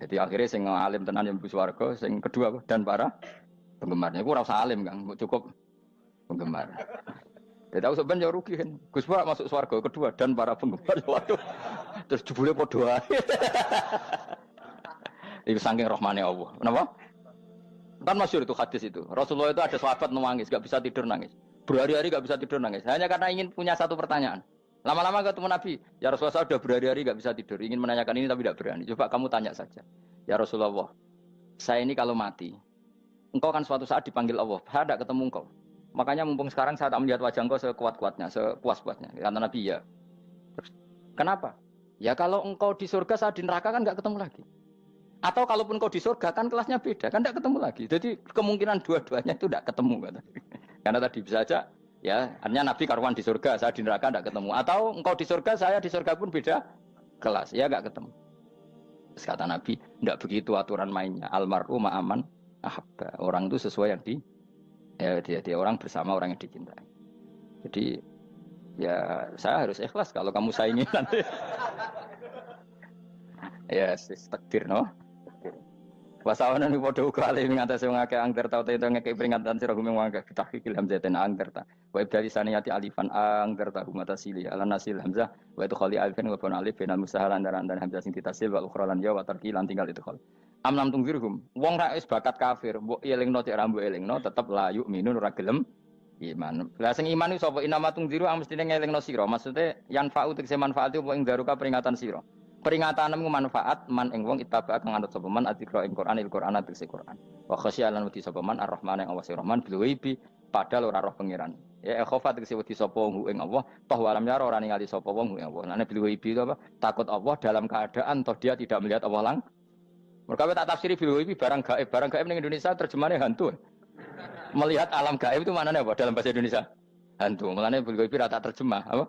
Jadi akhirnya sing alim tenan yang mlebu swarga, sing kedua dan para penggemarnya. Iku ora usah alim Kang, cukup penggemar. Dia tahu sebenarnya rugi kan. Gus Pak masuk swarga kedua dan para penggemar. Waduh. Terus jebule padha ae. Itu saking rahmane Allah. Kenapa? Kan masyhur itu hadis itu. Rasulullah itu ada sahabat nangis, enggak bisa tidur nangis. Berhari-hari enggak bisa tidur nangis. Hanya karena ingin punya satu pertanyaan. Lama-lama ketemu Nabi, ya Rasulullah saya sudah berhari-hari enggak bisa tidur, ingin menanyakan ini tapi tidak berani. Coba kamu tanya saja. Ya Rasulullah, saya ini kalau mati, engkau kan suatu saat dipanggil Allah. Saya tidak ketemu engkau. Makanya mumpung sekarang saya tak melihat wajah engkau sekuat-kuatnya, sepuas-puasnya. Kata Nabi ya. Terus, kenapa? Ya kalau engkau di surga, saya di neraka kan enggak ketemu lagi. Atau kalaupun engkau di surga kan kelasnya beda, kan enggak ketemu lagi. Jadi kemungkinan dua-duanya itu enggak ketemu. Kata. Karena tadi bisa saja, ya artinya Nabi karuan di surga, saya di neraka enggak ketemu. Atau engkau di surga, saya di surga pun beda kelas, ya enggak ketemu. Terus kata Nabi, enggak begitu aturan mainnya. Almar'u ma'aman ahabba. Orang itu sesuai yang dia orang bersama orang yang dicintai. Jadi ya saya harus ikhlas kalau kamu saingi nanti. Ya takdir no. Wasawana ni padha uga ali ngatasi wong akeh angger tau te ngekek peringatan sira gumeng wong akeh tahqiqil hamzatain angger ta. Wa ibdali saniyati alifan angger ta humata sili ala nasil hamzah wa itu khali alifan wa pun alif binal musahalan dan hamzah sing ditasil wal ukhra lan ya wa tarqi lan tinggal itu khol. Amlam tungfirhum wong ra wis bakat kafir mbok elingno cek rambu elingno tetep layu minun ora gelem iman. Lah sing iman iku sapa inama tungziru ang mestine ngelingno sira. Maksude yan fa'u tegese manfaat apa ing daruka peringatan sira. Peringatanem manfaat man ing wong ittaba kang anut sapa man atikra ing Qur'an Al-Qur'an tegese Qur'an. Wa khasyalan wedi sapa man Ar-Rahman ing Allah Rahman bil ghaibi padahal ora roh pangeran. Ya khofa tegese wedi sapa ing Allah toh walam yara ora ningali sapa wong ing Allah. Lan bil ghaibi itu apa? Takut Allah dalam keadaan toh dia tidak melihat Allah lang. Mereka tak tafsiri bil ghaibi barang gaib ning Indonesia terjemahnya hantu. Melihat alam gaib itu maknanya apa dalam bahasa Indonesia? Hantu. Mulane bil ghaibi rata terjemah apa?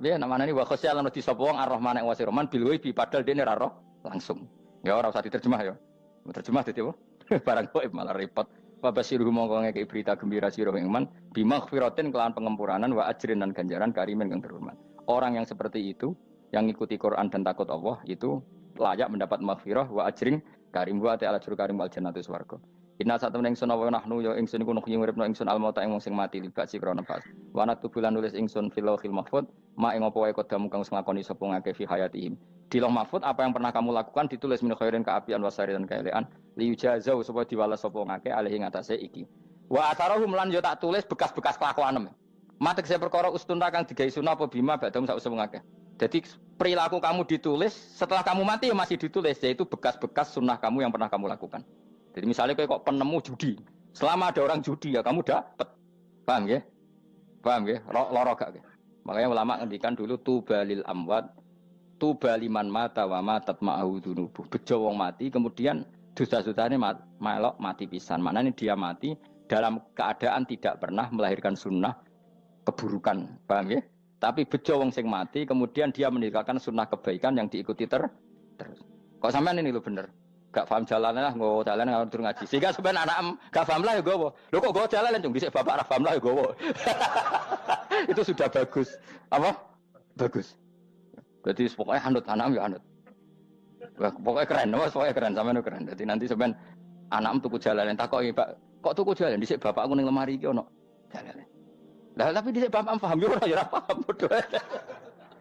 Ya namanya ini wa khosyalan di sapa wong Ar-Rahman ing Rahman bil ghaibi padahal dene ora roh langsung. Ya ora usah diterjemah ya. Terjemah dadi apa? Barang gaib malah repot. Wa basiruhu mongko ngeke berita gembira sira ing man bimaghfiratin kelawan pengemuranan wa ajrin dan ganjaran karimin kang terhormat. Orang yang seperti itu yang ngikuti Quran dan takut Allah itu layak mendapat maghfirah wa ajrin karim wa ta'ala jur karim wal jannatu swarga. Inna satamna ingsun wa nahnu ya ingsun iku nuhyi uripna ingsun almauta ing wong sing mati libak sikra nafas. Wa naktubulan nulis ingsun fil lauhil mahfuz ma ing apa wae kodamu kang nglakoni sapa ngake fi hayatihim. Di lauh mahfuz apa yang pernah kamu lakukan ditulis min khairin kaapian wasari dan kaelean li yujazau supaya diwales sapa ngake alih ing atase iki. Wa atharahum lan yo tak tulis bekas-bekas kelakuanem. Matek saya perkara ustun kang digawe sunah apa bima badam sak usum ngake. Jadi perilaku kamu ditulis setelah kamu mati ya masih ditulis yaitu bekas-bekas sunnah kamu yang pernah kamu lakukan. Jadi misalnya kok penemu judi, selama ada orang judi ya kamu dapat, paham ya? Paham ya? Loro gak? Makanya ulama ngendikan dulu tubalil amwat, tubaliman mata wa matat ma'ahu dunubuh. Bejo wong mati, kemudian dosa-dosanya melok mati pisan. Maknanya dia mati dalam keadaan tidak pernah melahirkan sunnah keburukan, paham ya? Tapi bejo wong sing mati, kemudian dia meninggalkan sunnah kebaikan yang diikuti terus. Kok sampean ini lo bener? Gak paham jalan lah, nggak jalan nggak turun ngaji. Sehingga sebenarnya anak gak paham lah ya gue. Lo kok gue jalan cung bisa bapak arah paham lah ya gue. Itu sudah bagus. Apa? Bagus. Jadi pokoknya anut anak ya anut. Pokoknya keren, pokoknya keren sampean keren. Jadi nanti sebenarnya anak tuku jalan tak kok pak, kok tuku jalan? Disik bapak aku ning lemari iki ono jalan. Lah tapi disik bapak paham yo ora ya paham bodoh.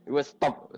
Wes stop.